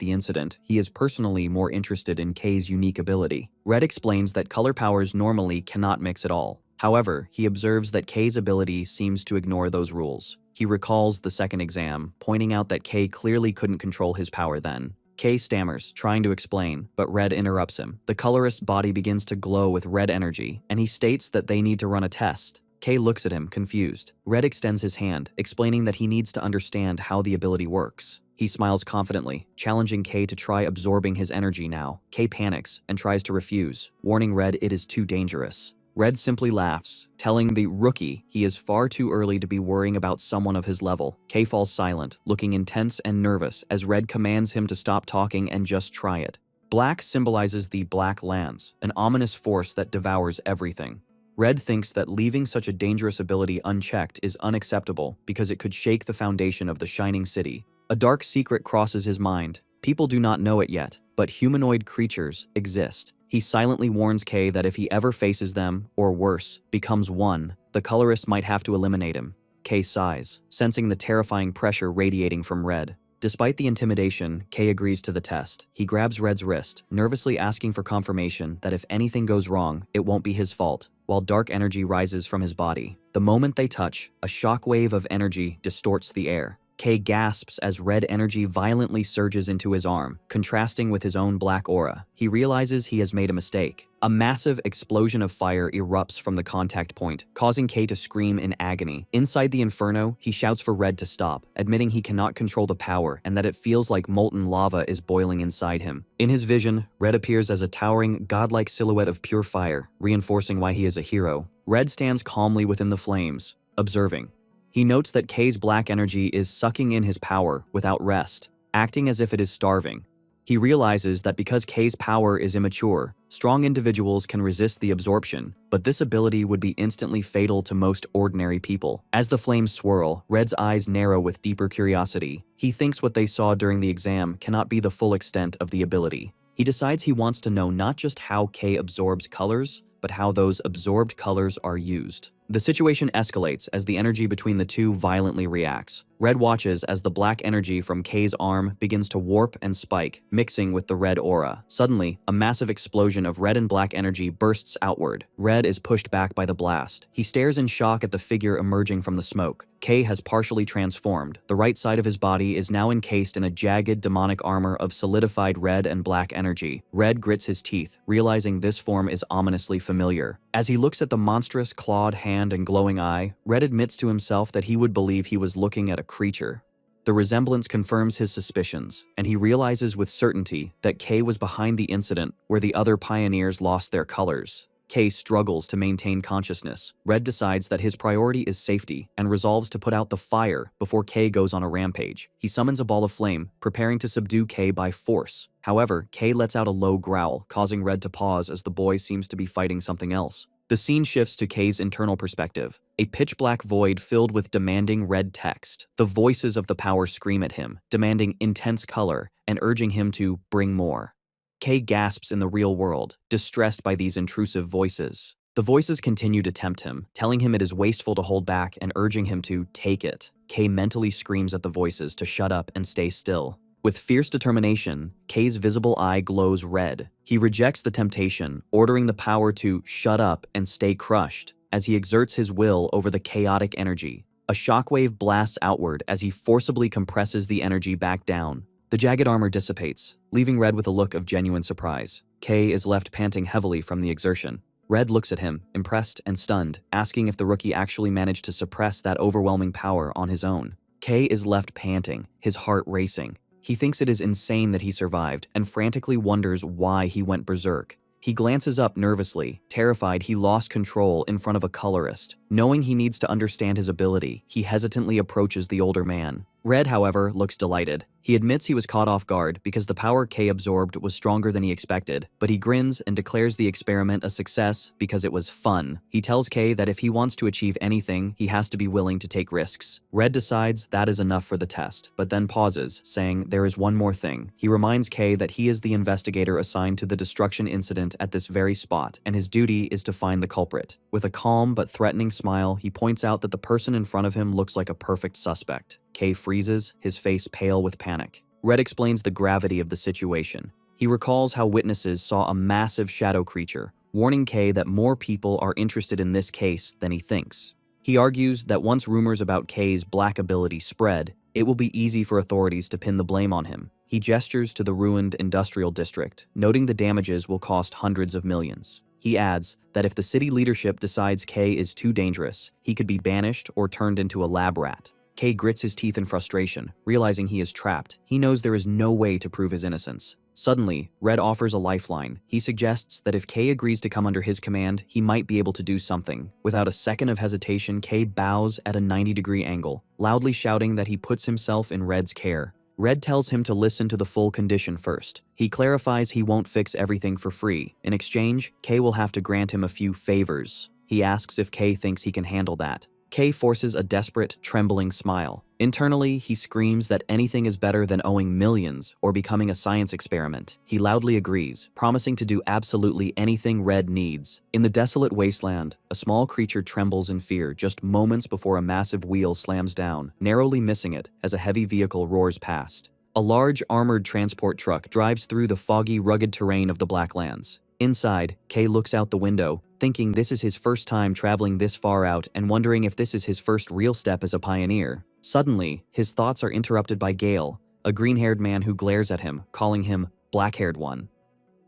[SPEAKER 1] the incident, he is personally more interested in Kay's unique ability. Red explains that color powers normally cannot mix at all. However, he observes that Kay's ability seems to ignore those rules. He recalls the second exam, pointing out that Kay clearly couldn't control his power then. Kay stammers, trying to explain, but Red interrupts him. The colorist's body begins to glow with red energy, and he states that they need to run a test. Kay looks at him, confused. Red extends his hand, explaining that he needs to understand how the ability works. He smiles confidently, challenging Kay to try absorbing his energy now. Kay panics and tries to refuse, warning Red it is too dangerous. Red simply laughs, telling the rookie he is far too early to be worrying about someone of his level. Kay falls silent, looking intense and nervous as Red commands him to stop talking and just try it. Black symbolizes the Black Lands, an ominous force that devours everything. Red thinks that leaving such a dangerous ability unchecked is unacceptable because it could shake the foundation of the Shining City. A dark secret crosses his mind. People do not know it yet, but humanoid creatures exist. He silently warns Kay that if he ever faces them, or worse, becomes one, the colorist might have to eliminate him. Kay sighs, sensing the terrifying pressure radiating from Red. Despite the intimidation, Kay agrees to the test. He grabs Red's wrist, nervously asking for confirmation that if anything goes wrong, it won't be his fault, while dark energy rises from his body. The moment they touch, a shockwave of energy distorts the air. Kay gasps as red energy violently surges into his arm, contrasting with his own black aura. He realizes he has made a mistake. A massive explosion of fire erupts from the contact point, causing Kay to scream in agony. Inside the inferno, he shouts for Red to stop, admitting he cannot control the power and that it feels like molten lava is boiling inside him. In his vision, Red appears as a towering, godlike silhouette of pure fire, reinforcing why he is a hero. Red stands calmly within the flames, observing. He notes that Kay's black energy is sucking in his power without rest, acting as if it is starving. He realizes that because Kay's power is immature, strong individuals can resist the absorption, but this ability would be instantly fatal to most ordinary people. As the flames swirl, Red's eyes narrow with deeper curiosity. He thinks what they saw during the exam cannot be the full extent of the ability. He decides he wants to know not just how Kay absorbs colors, but how those absorbed colors are used. The situation escalates as the energy between the two violently reacts. Red watches as the black energy from Kay's arm begins to warp and spike, mixing with the red aura. Suddenly, a massive explosion of red and black energy bursts outward. Red is pushed back by the blast. He stares in shock at the figure emerging from the smoke. Kay has partially transformed. The right side of his body is now encased in a jagged demonic armor of solidified red and black energy. Red grits his teeth, realizing this form is ominously familiar. As he looks at the monstrous clawed hand and glowing eye, Red admits to himself that he would believe he was looking at a creature. The resemblance confirms his suspicions, and he realizes with certainty that Kay was behind the incident where the other pioneers lost their colors. Kay struggles to maintain consciousness. Red decides that his priority is safety and resolves to put out the fire before Kay goes on a rampage. He summons a ball of flame, preparing to subdue Kay by force. However, Kay lets out a low growl, causing Red to pause as the boy seems to be fighting something else. The scene shifts to Kay's internal perspective, a pitch-black void filled with demanding red text. The voices of the power scream at him, demanding intense color and urging him to bring more. Kay gasps in the real world, distressed by these intrusive voices. The voices continue to tempt him, telling him it is wasteful to hold back and urging him to take it. Kay mentally screams at the voices to shut up and stay still. With fierce determination, Kay's visible eye glows red. He rejects the temptation, ordering the power to shut up and stay crushed as he exerts his will over the chaotic energy. A shockwave blasts outward as he forcibly compresses the energy back down. The jagged armor dissipates, leaving Red with a look of genuine surprise. Kay is left panting heavily from the exertion. Red looks at him, impressed and stunned, asking if the rookie actually managed to suppress that overwhelming power on his own. Kay is left panting, his heart racing. He thinks it is insane that he survived and frantically wonders why he went berserk. He glances up nervously, terrified he lost control in front of a colorist. Knowing he needs to understand his ability, he hesitantly approaches the older man. Red, however, looks delighted. He admits he was caught off guard because the power Kay absorbed was stronger than he expected, but he grins and declares the experiment a success because it was fun. He tells Kay that if he wants to achieve anything, he has to be willing to take risks. Red decides that is enough for the test, but then pauses, saying there is one more thing. He reminds Kay that he is the investigator assigned to the destruction incident at this very spot, and his duty is to find the culprit. With a calm but threatening smile, he points out that the person in front of him looks like a perfect suspect. Kay freezes, his face pale with panic. Red explains the gravity of the situation. He recalls how witnesses saw a massive shadow creature, warning Kay that more people are interested in this case than he thinks. He argues that once rumors about Kay's black ability spread, it will be easy for authorities to pin the blame on him. He gestures to the ruined industrial district, noting the damages will cost hundreds of millions. He adds that if the city leadership decides Kay is too dangerous, he could be banished or turned into a lab rat. Kay grits his teeth in frustration, realizing he is trapped. He knows there is no way to prove his innocence. Suddenly, Red offers a lifeline. He suggests that if Kay agrees to come under his command, he might be able to do something. Without a second of hesitation, Kay bows at a 90-degree angle, loudly shouting that he puts himself in Red's care. Red tells him to listen to the full condition first. He clarifies he won't fix everything for free. In exchange, Kay will have to grant him a few favors. He asks if Kay thinks he can handle that. Kay forces a desperate, trembling smile. Internally, he screams that anything is better than owing millions or becoming a science experiment. He loudly agrees, promising to do absolutely anything Red needs. In the desolate wasteland, a small creature trembles in fear just moments before a massive wheel slams down, narrowly missing it as a heavy vehicle roars past. A large, armored transport truck drives through the foggy, rugged terrain of the Blacklands. Inside, Kay looks out the window, thinking this is his first time traveling this far out and wondering if this is his first real step as a pioneer. Suddenly, his thoughts are interrupted by Gail, a green-haired man who glares at him, calling him black-haired one.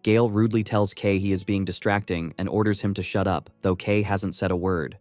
[SPEAKER 1] Gail rudely tells Kay he is being distracting and orders him to shut up, though Kay hasn't said a word.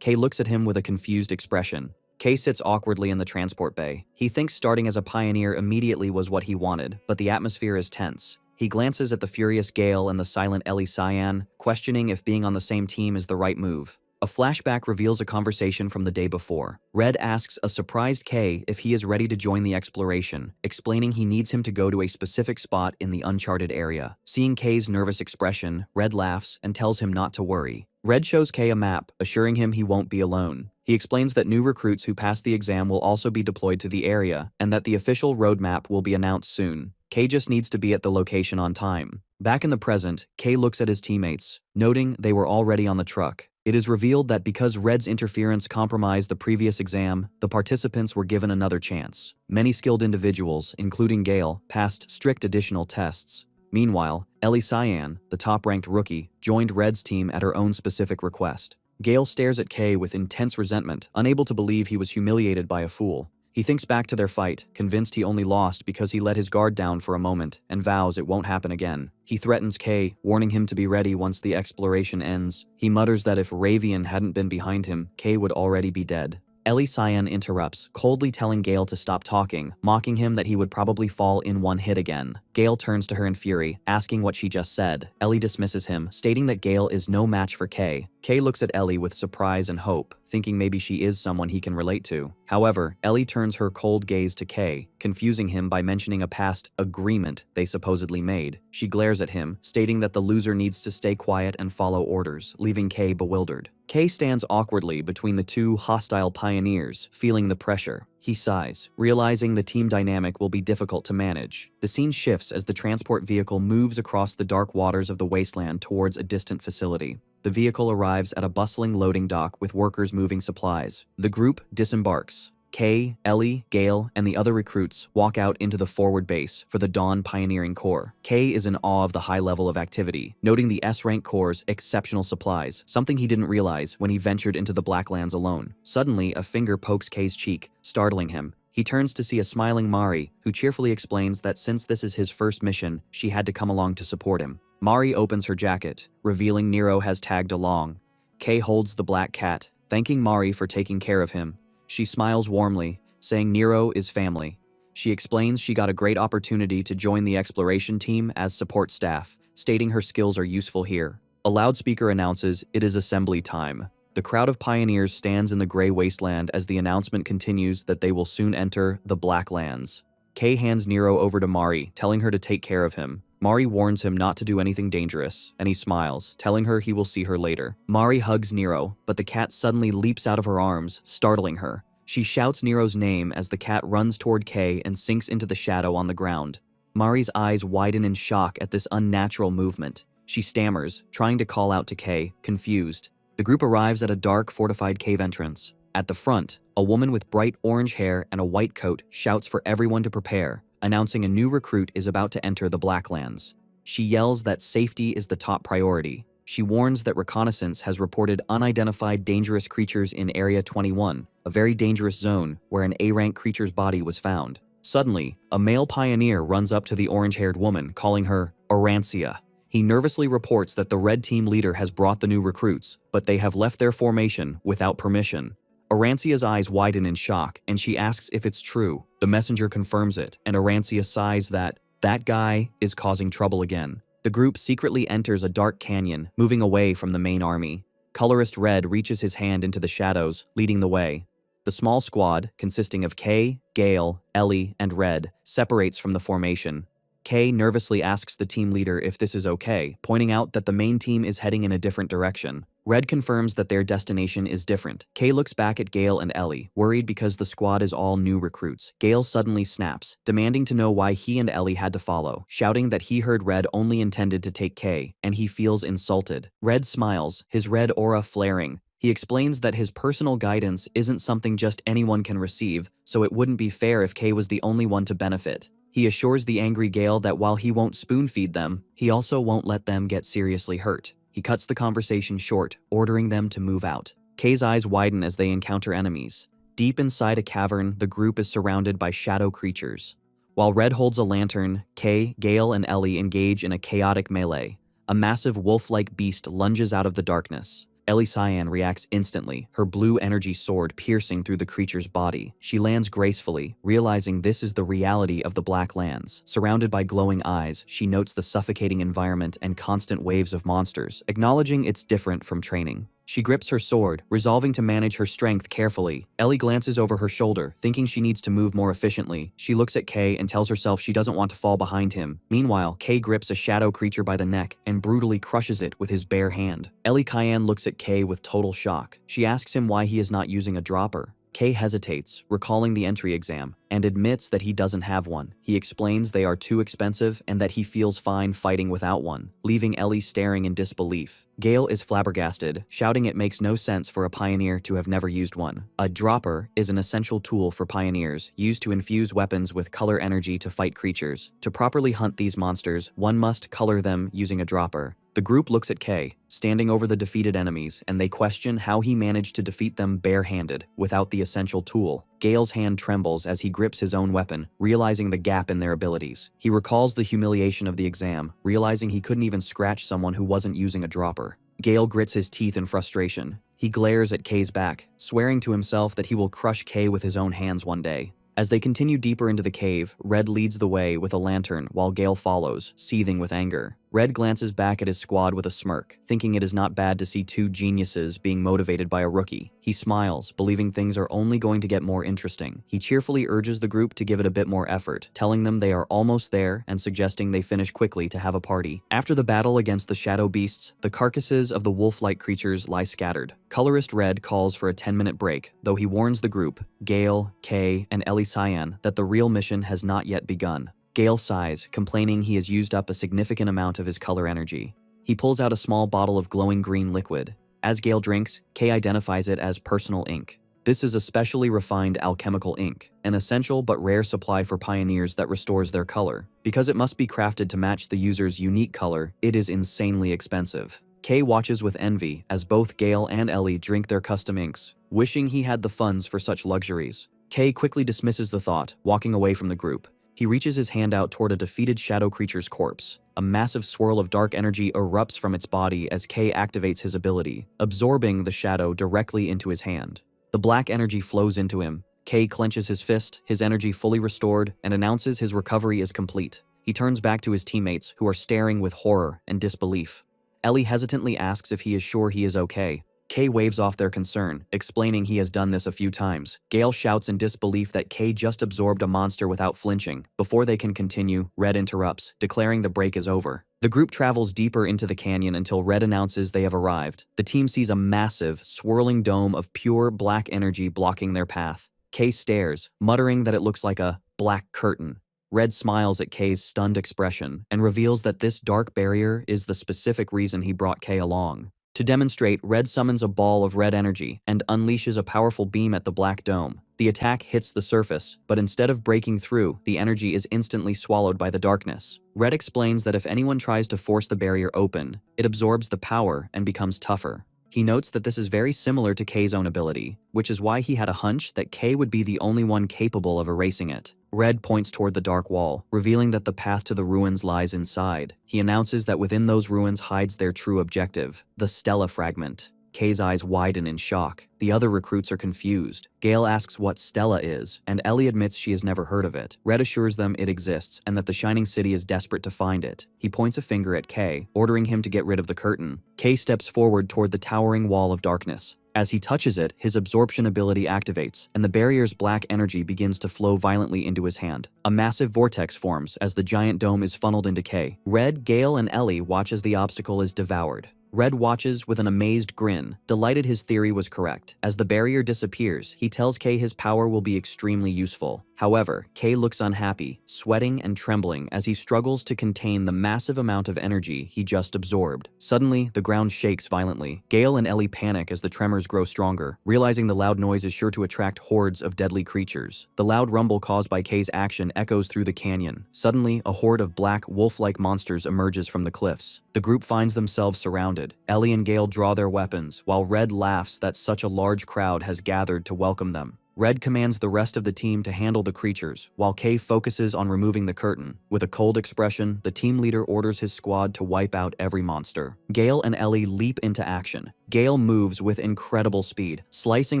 [SPEAKER 1] Kay looks at him with a confused expression. Kay sits awkwardly in the transport bay. He thinks starting as a pioneer immediately was what he wanted, but the atmosphere is tense. He glances at the furious Gail and the silent Ellie Cayenne, questioning if being on the same team is the right move. A flashback reveals a conversation from the day before. Red asks a surprised Kay if he is ready to join the exploration, explaining he needs him to go to a specific spot in the uncharted area. Seeing Kay's nervous expression, Red laughs and tells him not to worry. Red shows Kay a map, assuring him he won't be alone. He explains that new recruits who pass the exam will also be deployed to the area, and that the official roadmap will be announced soon. Kay just needs to be at the location on time. Back in the present, Kay looks at his teammates, noting they were already on the truck. It is revealed that because Red's interference compromised the previous exam, the participants were given another chance. Many skilled individuals, including Gail, passed strict additional tests. Meanwhile, Ellie Cayenne, the top-ranked rookie, joined Red's team at her own specific request. Gail stares at Kay with intense resentment, unable to believe he was humiliated by a fool. He thinks back to their fight, convinced he only lost because he let his guard down for a moment, and vows it won't happen again. He threatens Kay, warning him to be ready once the exploration ends. He mutters that if Ravian hadn't been behind him, Kay would already be dead. Ellie Cayenne interrupts, coldly telling Gail to stop talking, mocking him that he would probably fall in one hit again. Gail turns to her in fury, asking what she just said. Ellie dismisses him, stating that Gail is no match for Kay. Kay looks at Ellie with surprise and hope, thinking maybe she is someone he can relate to. However, Ellie turns her cold gaze to Kay, confusing him by mentioning a past agreement they supposedly made. She glares at him, stating that the loser needs to stay quiet and follow orders, leaving Kay bewildered. Kay stands awkwardly between the two hostile pioneers, feeling the pressure. He sighs, realizing the team dynamic will be difficult to manage. The scene shifts as the transport vehicle moves across the dark waters of the wasteland towards a distant facility. The vehicle arrives at a bustling loading dock with workers moving supplies. The group disembarks. Kay, Ellie, Gail, and the other recruits walk out into the forward base for the Dawn Pioneering Corps. Kay is in awe of the high level of activity, noting the S-Rank Corps' exceptional supplies, something he didn't realize when he ventured into the Blacklands alone. Suddenly, a finger pokes Kay's cheek, startling him. He turns to see a smiling Mari, who cheerfully explains that since this is his first mission, she had to come along to support him. Mari opens her jacket, revealing Nero has tagged along. Kay holds the black cat, thanking Mari for taking care of him. She smiles warmly, saying Nero is family. She explains she got a great opportunity to join the exploration team as support staff, stating her skills are useful here. A loudspeaker announces it is assembly time. The crowd of pioneers stands in the gray wasteland as the announcement continues that they will soon enter the Blacklands. Kay hands Nero over to Mari, telling her to take care of him. Mari warns him not to do anything dangerous, and he smiles, telling her he will see her later. Mari hugs Nero, but the cat suddenly leaps out of her arms, startling her. She shouts Nero's name as the cat runs toward Kay and sinks into the shadow on the ground. Mari's eyes widen in shock at this unnatural movement. She stammers, trying to call out to Kay, confused. The group arrives at a dark, fortified cave entrance. At the front, a woman with bright orange hair and a white coat shouts for everyone to prepare, announcing a new recruit is about to enter the Blacklands. She yells that safety is the top priority. She warns that reconnaissance has reported unidentified dangerous creatures in Area 21, a very dangerous zone where an A-rank creature's body was found. Suddenly, a male pioneer runs up to the orange-haired woman, calling her Orancia. He nervously reports that the red team leader has brought the new recruits, but they have left their formation without permission. Orancia's eyes widen in shock, and she asks if it's true. The messenger confirms it, and Orancia sighs that guy is causing trouble again. The group secretly enters a dark canyon, moving away from the main army. Colorist Red reaches his hand into the shadows, leading the way. The small squad, consisting of Kay, Gail, Ellie, and Red, separates from the formation. Kay nervously asks the team leader if this is okay, pointing out that the main team is heading in a different direction. Red confirms that their destination is different. Kay looks back at Gail and Ellie, worried because the squad is all new recruits. Gail suddenly snaps, demanding to know why he and Ellie had to follow, shouting that he heard Red only intended to take Kay, and he feels insulted. Red smiles, his red aura flaring. He explains that his personal guidance isn't something just anyone can receive, so it wouldn't be fair if Kay was the only one to benefit. He assures the angry Gail that while he won't spoon-feed them, he also won't let them get seriously hurt. He cuts the conversation short, ordering them to move out. Kay's eyes widen as they encounter enemies. Deep inside a cavern, the group is surrounded by shadow creatures. While Red holds a lantern, Kay, Gail, and Ellie engage in a chaotic melee. A massive wolf-like beast lunges out of the darkness. Ellie Cayenne reacts instantly, her blue energy sword piercing through the creature's body. She lands gracefully, realizing this is the reality of the Black Lands. Surrounded by glowing eyes, she notes the suffocating environment and constant waves of monsters, acknowledging it's different from training. She grips her sword, resolving to manage her strength carefully. Ellie glances over her shoulder, thinking she needs to move more efficiently. She looks at Kay and tells herself she doesn't want to fall behind him. Meanwhile, Kay grips a shadow creature by the neck and brutally crushes it with his bare hand. Ellie Cayenne looks at Kay with total shock. She asks him why he is not using a dropper. Kay hesitates, recalling the entry exam, and admits that he doesn't have one. He explains they are too expensive and that he feels fine fighting without one, leaving Ellie staring in disbelief. Gail is flabbergasted, shouting it makes no sense for a pioneer to have never used one. A dropper is an essential tool for pioneers, used to infuse weapons with color energy to fight creatures. To properly hunt these monsters, one must color them using a dropper. The group looks at Kay, standing over the defeated enemies, and they question how he managed to defeat them barehanded, without the essential tool. Gail's hand trembles as he grips his own weapon, realizing the gap in their abilities. He recalls the humiliation of the exam, realizing he couldn't even scratch someone who wasn't using a dropper. Gail grits his teeth in frustration. He glares at Kay's back, swearing to himself that he will crush Kay with his own hands one day. As they continue deeper into the cave, Red leads the way with a lantern while Gail follows, seething with anger. Red glances back at his squad with a smirk, thinking it is not bad to see two geniuses being motivated by a rookie. He smiles, believing things are only going to get more interesting. He cheerfully urges the group to give it a bit more effort, telling them they are almost there and suggesting they finish quickly to have a party. After the battle against the shadow beasts, the carcasses of the wolf-like creatures lie scattered. Colorist Red calls for a 10-minute break, though he warns the group, Gail, Kay, and Ellie Cayenne, that the real mission has not yet begun. Gail sighs, complaining he has used up a significant amount of his color energy. He pulls out a small bottle of glowing green liquid. As Gail drinks, Kay identifies it as personal ink. This is a specially refined alchemical ink, an essential but rare supply for pioneers that restores their color. Because it must be crafted to match the user's unique color, it is insanely expensive. Kay watches with envy as both Gail and Ellie drink their custom inks, wishing he had the funds for such luxuries. Kay quickly dismisses the thought, walking away from the group. He reaches his hand out toward a defeated shadow creature's corpse. A massive swirl of dark energy erupts from its body as Kay activates his ability, absorbing the shadow directly into his hand. The black energy flows into him. Kay clenches his fist, his energy fully restored, and announces his recovery is complete. He turns back to his teammates, who are staring with horror and disbelief. Ellie hesitantly asks if he is sure he is okay. Kay waves off their concern, explaining he has done this a few times. Gail shouts in disbelief that Kay just absorbed a monster without flinching. Before they can continue, Red interrupts, declaring the break is over. The group travels deeper into the canyon until Red announces they have arrived. The team sees a massive, swirling dome of pure black energy blocking their path. Kay stares, muttering that it looks like a black curtain. Red smiles at Kay's stunned expression and reveals that this dark barrier is the specific reason he brought Kay along. To demonstrate, Red summons a ball of red energy and unleashes a powerful beam at the black dome. The attack hits the surface, but instead of breaking through, the energy is instantly swallowed by the darkness. Red explains that if anyone tries to force the barrier open, it absorbs the power and becomes tougher. He notes that this is very similar to Kay's own ability, which is why he had a hunch that Kay would be the only one capable of erasing it. Red points toward the dark wall, revealing that the path to the ruins lies inside. He announces that within those ruins hides their true objective, the Stella fragment. Kay's eyes widen in shock. The other recruits are confused. Gail asks what Stella is, and Ellie admits she has never heard of it. Red assures them it exists and that the Shining City is desperate to find it. He points a finger at Kay, ordering him to get rid of the curtain. Kay steps forward toward the towering wall of darkness. As he touches it, his absorption ability activates, and the barrier's black energy begins to flow violently into his hand. A massive vortex forms as the giant dome is funneled into Kay. Red, Gail, and Ellie watch as the obstacle is devoured. Red watches with an amazed grin, delighted his theory was correct. As the barrier disappears, he tells Kay his power will be extremely useful. However, Kay looks unhappy, sweating and trembling as he struggles to contain the massive amount of energy he just absorbed. Suddenly, the ground shakes violently. Gail and Ellie panic as the tremors grow stronger, realizing the loud noise is sure to attract hordes of deadly creatures. The loud rumble caused by Kay's action echoes through the canyon. Suddenly, a horde of black, wolf-like monsters emerges from the cliffs. The group finds themselves surrounded. Ellie and Gail draw their weapons, while Red laughs that such a large crowd has gathered to welcome them. Red commands the rest of the team to handle the creatures, while Kay focuses on removing the curtain. With a cold expression, the team leader orders his squad to wipe out every monster. Gail and Ellie leap into action. Gail moves with incredible speed, slicing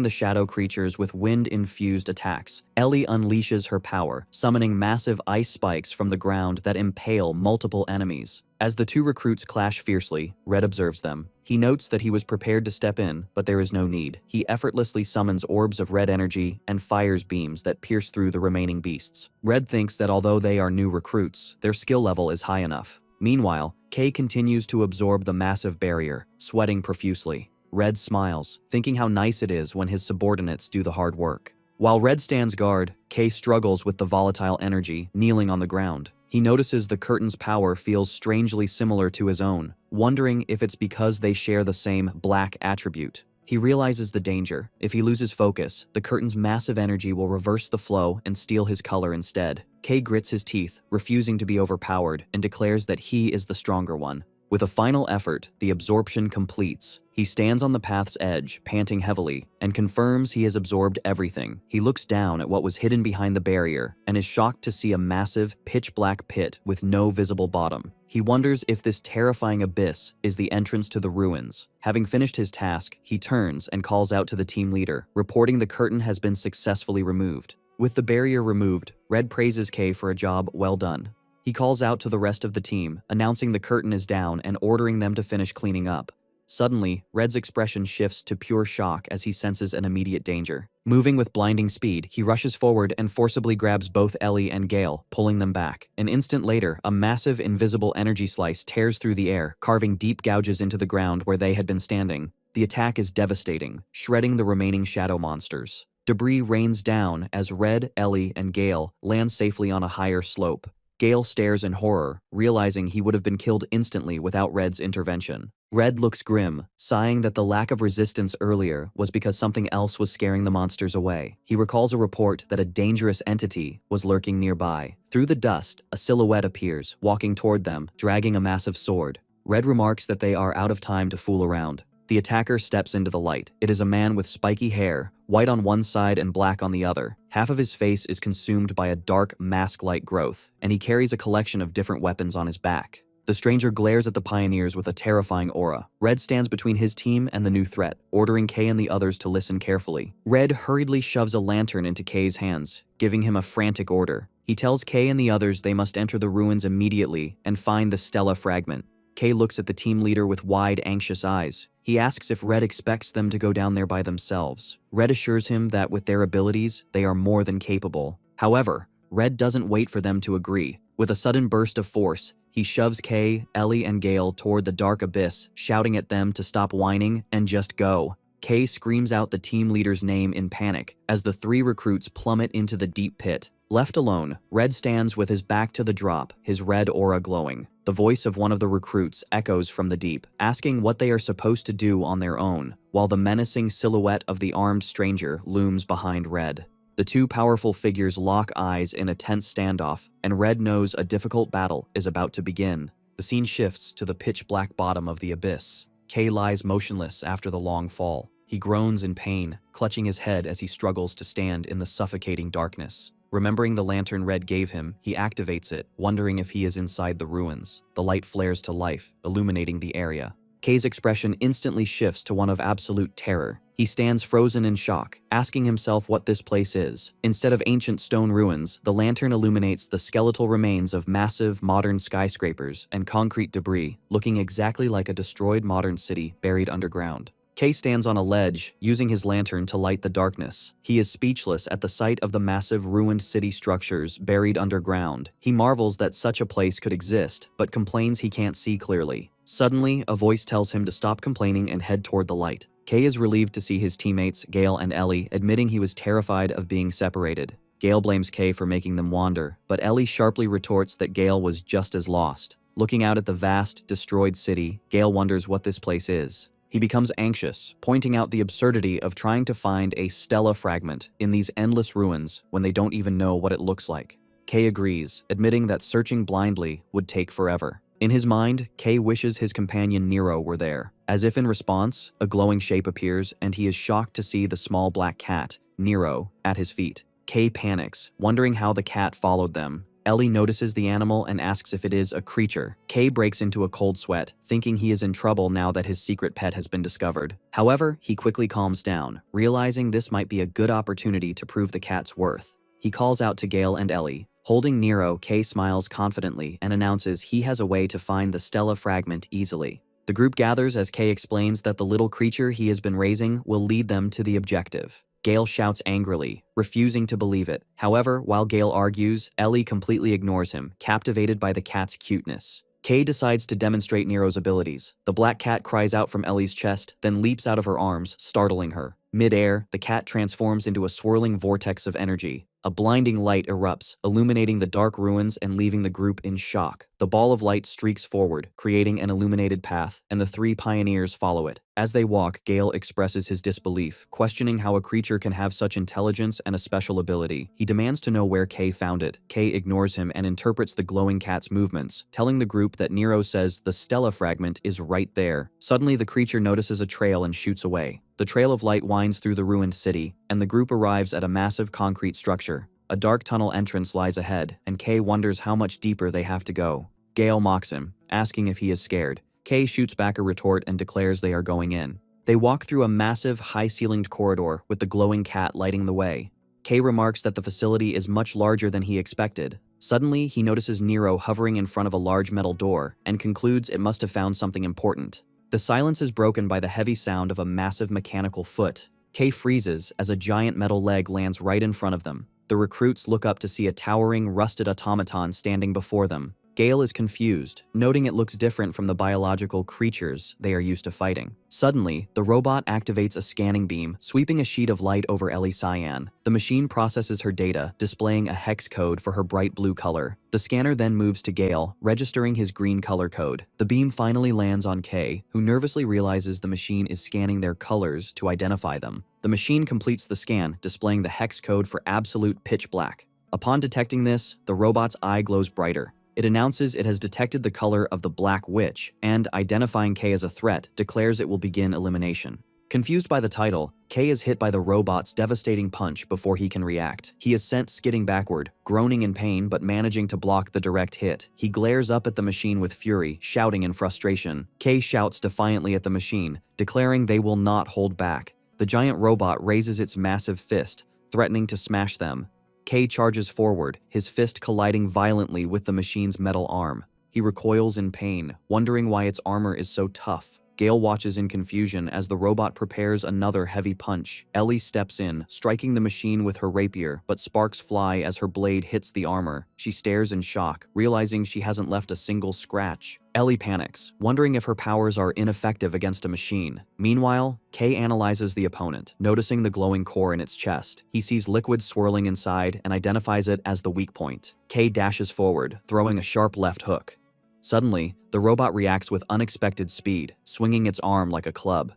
[SPEAKER 1] the shadow creatures with wind-infused attacks. Ellie unleashes her power, summoning massive ice spikes from the ground that impale multiple enemies. As the two recruits clash fiercely, Red observes them. He notes that he was prepared to step in, but there is no need. He effortlessly summons orbs of red energy and fires beams that pierce through the remaining beasts. Red thinks that although they are new recruits, their skill level is high enough. Meanwhile, Kay continues to absorb the massive barrier, sweating profusely. Red smiles, thinking how nice it is when his subordinates do the hard work. While Red stands guard, Kay struggles with the volatile energy, kneeling on the ground. He notices the curtain's power feels strangely similar to his own, wondering if it's because they share the same black attribute. He realizes the danger. If he loses focus, the curtain's massive energy will reverse the flow and steal his color instead. Kay grits his teeth, refusing to be overpowered, and declares that he is the stronger one. With a final effort, the absorption completes. He stands on the path's edge, panting heavily, and confirms he has absorbed everything. He looks down at what was hidden behind the barrier and is shocked to see a massive, pitch-black pit with no visible bottom. He wonders if this terrifying abyss is the entrance to the ruins. Having finished his task, he turns and calls out to the team leader, reporting the curtain has been successfully removed. With the barrier removed, Red praises Kay for a job well done. He calls out to the rest of the team, announcing the curtain is down and ordering them to finish cleaning up. Suddenly, Red's expression shifts to pure shock as he senses an immediate danger. Moving with blinding speed, he rushes forward and forcibly grabs both Ellie and Gail, pulling them back. An instant later, a massive invisible energy slice tears through the air, carving deep gouges into the ground where they had been standing. The attack is devastating, shredding the remaining shadow monsters. Debris rains down as Red, Ellie, and Gail land safely on a higher slope. Gail stares in horror, realizing he would have been killed instantly without Red's intervention. Red looks grim, sighing that the lack of resistance earlier was because something else was scaring the monsters away. He recalls a report that a dangerous entity was lurking nearby. Through the dust, a silhouette appears, walking toward them, dragging a massive sword. Red remarks that they are out of time to fool around. The attacker steps into the light. It is a man with spiky hair, white on one side and black on the other. Half of his face is consumed by a dark mask-like growth, and he carries a collection of different weapons on his back. The stranger glares at the pioneers with a terrifying aura. Red stands between his team and the new threat, ordering Kay and the others to listen carefully. Red hurriedly shoves a lantern into Kay's hands, giving him a frantic order. He tells Kay and the others they must enter the ruins immediately and find the Stella fragment. Kay looks at the team leader with wide, anxious eyes. He asks if Red expects them to go down there by themselves. Red assures him that with their abilities, they are more than capable. However, Red doesn't wait for them to agree. With a sudden burst of force, he shoves Kay, Ellie, and Gail toward the dark abyss, shouting at them to stop whining and just go. Kay screams out the team leader's name in panic as the three recruits plummet into the deep pit. Left alone, Red stands with his back to the drop, his red aura glowing. The voice of one of the recruits echoes from the deep, asking what they are supposed to do on their own, while the menacing silhouette of the armed stranger looms behind Red. The two powerful figures lock eyes in a tense standoff, and Red knows a difficult battle is about to begin. The scene shifts to the pitch-black bottom of the abyss. Kay lies motionless after the long fall. He groans in pain, clutching his head as he struggles to stand in the suffocating darkness. Remembering the lantern Red gave him, he activates it, wondering if he is inside the ruins. The light flares to life, illuminating the area. Kay's expression instantly shifts to one of absolute terror. He stands frozen in shock, asking himself what this place is. Instead of ancient stone ruins, the lantern illuminates the skeletal remains of massive modern skyscrapers and concrete debris, looking exactly like a destroyed modern city buried underground. Kay stands on a ledge, using his lantern to light the darkness. He is speechless at the sight of the massive ruined city structures buried underground. He marvels that such a place could exist, but complains he can't see clearly. Suddenly, a voice tells him to stop complaining and head toward the light. Kay is relieved to see his teammates, Gail and Ellie, admitting he was terrified of being separated. Gail blames Kay for making them wander, but Ellie sharply retorts that Gail was just as lost. Looking out at the vast, destroyed city, Gail wonders what this place is. He becomes anxious, pointing out the absurdity of trying to find a Stella fragment in these endless ruins when they don't even know what it looks like. Kay agrees, admitting that searching blindly would take forever. In his mind, Kay wishes his companion Nero were there. As if in response, a glowing shape appears and he is shocked to see the small black cat, Nero, at his feet. Kay panics, wondering how the cat followed them. Ellie notices the animal and asks if it is a creature. Kay breaks into a cold sweat, thinking he is in trouble now that his secret pet has been discovered. However, he quickly calms down, realizing this might be a good opportunity to prove the cat's worth. He calls out to Gail and Ellie. Holding Nero, Kay smiles confidently and announces he has a way to find the Stella fragment easily. The group gathers as Kay explains that the little creature he has been raising will lead them to the objective. Gail shouts angrily, refusing to believe it. However, while Gail argues, Ellie completely ignores him, captivated by the cat's cuteness. Kay decides to demonstrate Nero's abilities. The black cat cries out from Ellie's chest, then leaps out of her arms, startling her. Mid-air, the cat transforms into a swirling vortex of energy. A blinding light erupts, illuminating the dark ruins and leaving the group in shock. The ball of light streaks forward, creating an illuminated path, and the three pioneers follow it. As they walk, Gail expresses his disbelief, questioning how a creature can have such intelligence and a special ability. He demands to know where Kay found it. Kay ignores him and interprets the glowing cat's movements, telling the group that Nero says the Stella fragment is right there. Suddenly, the creature notices a trail and shoots away. The trail of light winds through the ruined city, and the group arrives at a massive concrete structure. A dark tunnel entrance lies ahead, and Kay wonders how much deeper they have to go. Gail mocks him, asking if he is scared. Kay shoots back a retort and declares they are going in. They walk through a massive, high-ceilinged corridor with the glowing cat lighting the way. Kay remarks that the facility is much larger than he expected. Suddenly, he notices Nero hovering in front of a large metal door and concludes it must have found something important. The silence is broken by the heavy sound of a massive mechanical foot. Kay freezes as a giant metal leg lands right in front of them. The recruits look up to see a towering, rusted automaton standing before them. Gail is confused, noting it looks different from the biological creatures they are used to fighting. Suddenly, the robot activates a scanning beam, sweeping a sheet of light over Ellie Cayenne. The machine processes her data, displaying a hex code for her bright blue color. The scanner then moves to Gail, registering his green color code. The beam finally lands on Kay, who nervously realizes the machine is scanning their colors to identify them. The machine completes the scan, displaying the hex code for absolute pitch black. Upon detecting this, the robot's eye glows brighter. It announces it has detected the color of the Black Witch and, identifying Kay as a threat, declares it will begin elimination. Confused by the title, Kay is hit by the robot's devastating punch before he can react. He is sent skidding backward, groaning in pain but managing to block the direct hit. He glares up at the machine with fury, shouting in frustration. Kay shouts defiantly at the machine, declaring they will not hold back. The giant robot raises its massive fist, threatening to smash them. Kay charges forward, his fist colliding violently with the machine's metal arm. He recoils in pain, wondering why its armor is so tough. Gail watches in confusion as the robot prepares another heavy punch. Ellie steps in, striking the machine with her rapier, but sparks fly as her blade hits the armor. She stares in shock, realizing she hasn't left a single scratch. Ellie panics, wondering if her powers are ineffective against a machine. Meanwhile, Kay analyzes the opponent, noticing the glowing core in its chest. He sees liquid swirling inside and identifies it as the weak point. Kay dashes forward, throwing a sharp left hook. Suddenly, the robot reacts with unexpected speed, swinging its arm like a club.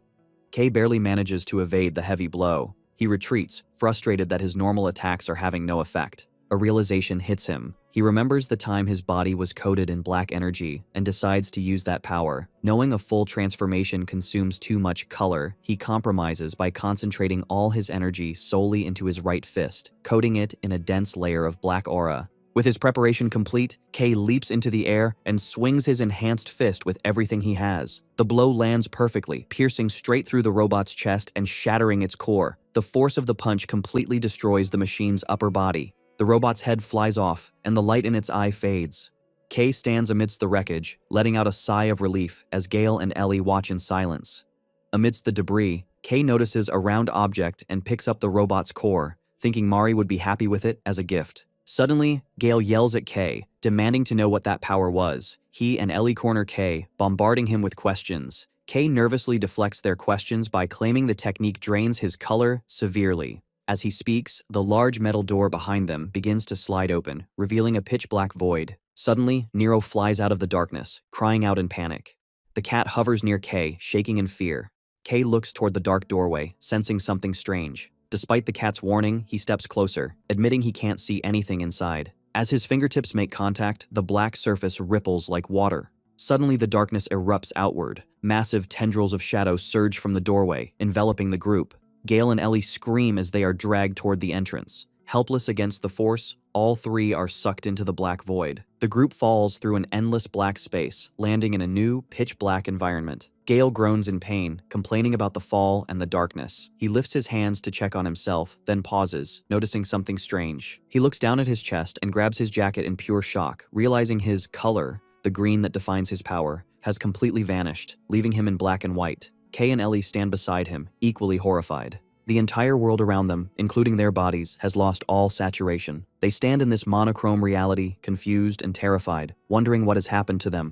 [SPEAKER 1] Kay barely manages to evade the heavy blow. He retreats, frustrated that his normal attacks are having no effect. A realization hits him. He remembers the time his body was coated in black energy and decides to use that power. Knowing a full transformation consumes too much color, he compromises by concentrating all his energy solely into his right fist, coating it in a dense layer of black aura. With his preparation complete, Kay leaps into the air and swings his enhanced fist with everything he has. The blow lands perfectly, piercing straight through the robot's chest and shattering its core. The force of the punch completely destroys the machine's upper body. The robot's head flies off, and the light in its eye fades. Kay stands amidst the wreckage, letting out a sigh of relief as Gail and Ellie watch in silence. Amidst the debris, Kay notices a round object and picks up the robot's core, thinking Mari would be happy with it as a gift. Suddenly, Gail yells at Kay, demanding to know what that power was. He and Ellie corner Kay, bombarding him with questions. Kay nervously deflects their questions by claiming the technique drains his color severely. As he speaks, the large metal door behind them begins to slide open, revealing a pitch-black void. Suddenly, Nero flies out of the darkness, crying out in panic. The cat hovers near Kay, shaking in fear. Kay looks toward the dark doorway, sensing something strange. Despite the cat's warning, he steps closer, admitting he can't see anything inside. As his fingertips make contact, the black surface ripples like water. Suddenly, the darkness erupts outward. Massive tendrils of shadow surge from the doorway, enveloping the group. Gail and Ellie scream as they are dragged toward the entrance. Helpless against the force, all three are sucked into the black void. The group falls through an endless black space, landing in a new, pitch-black environment. Gail groans in pain, complaining about the fall and the darkness. He lifts his hands to check on himself, then pauses, noticing something strange. He looks down at his chest and grabs his jacket in pure shock, realizing his color, the green that defines his power, has completely vanished, leaving him in black and white. Kay and Ellie stand beside him, equally horrified. The entire world around them, including their bodies, has lost all saturation. They stand in this monochrome reality, confused and terrified, wondering what has happened to them.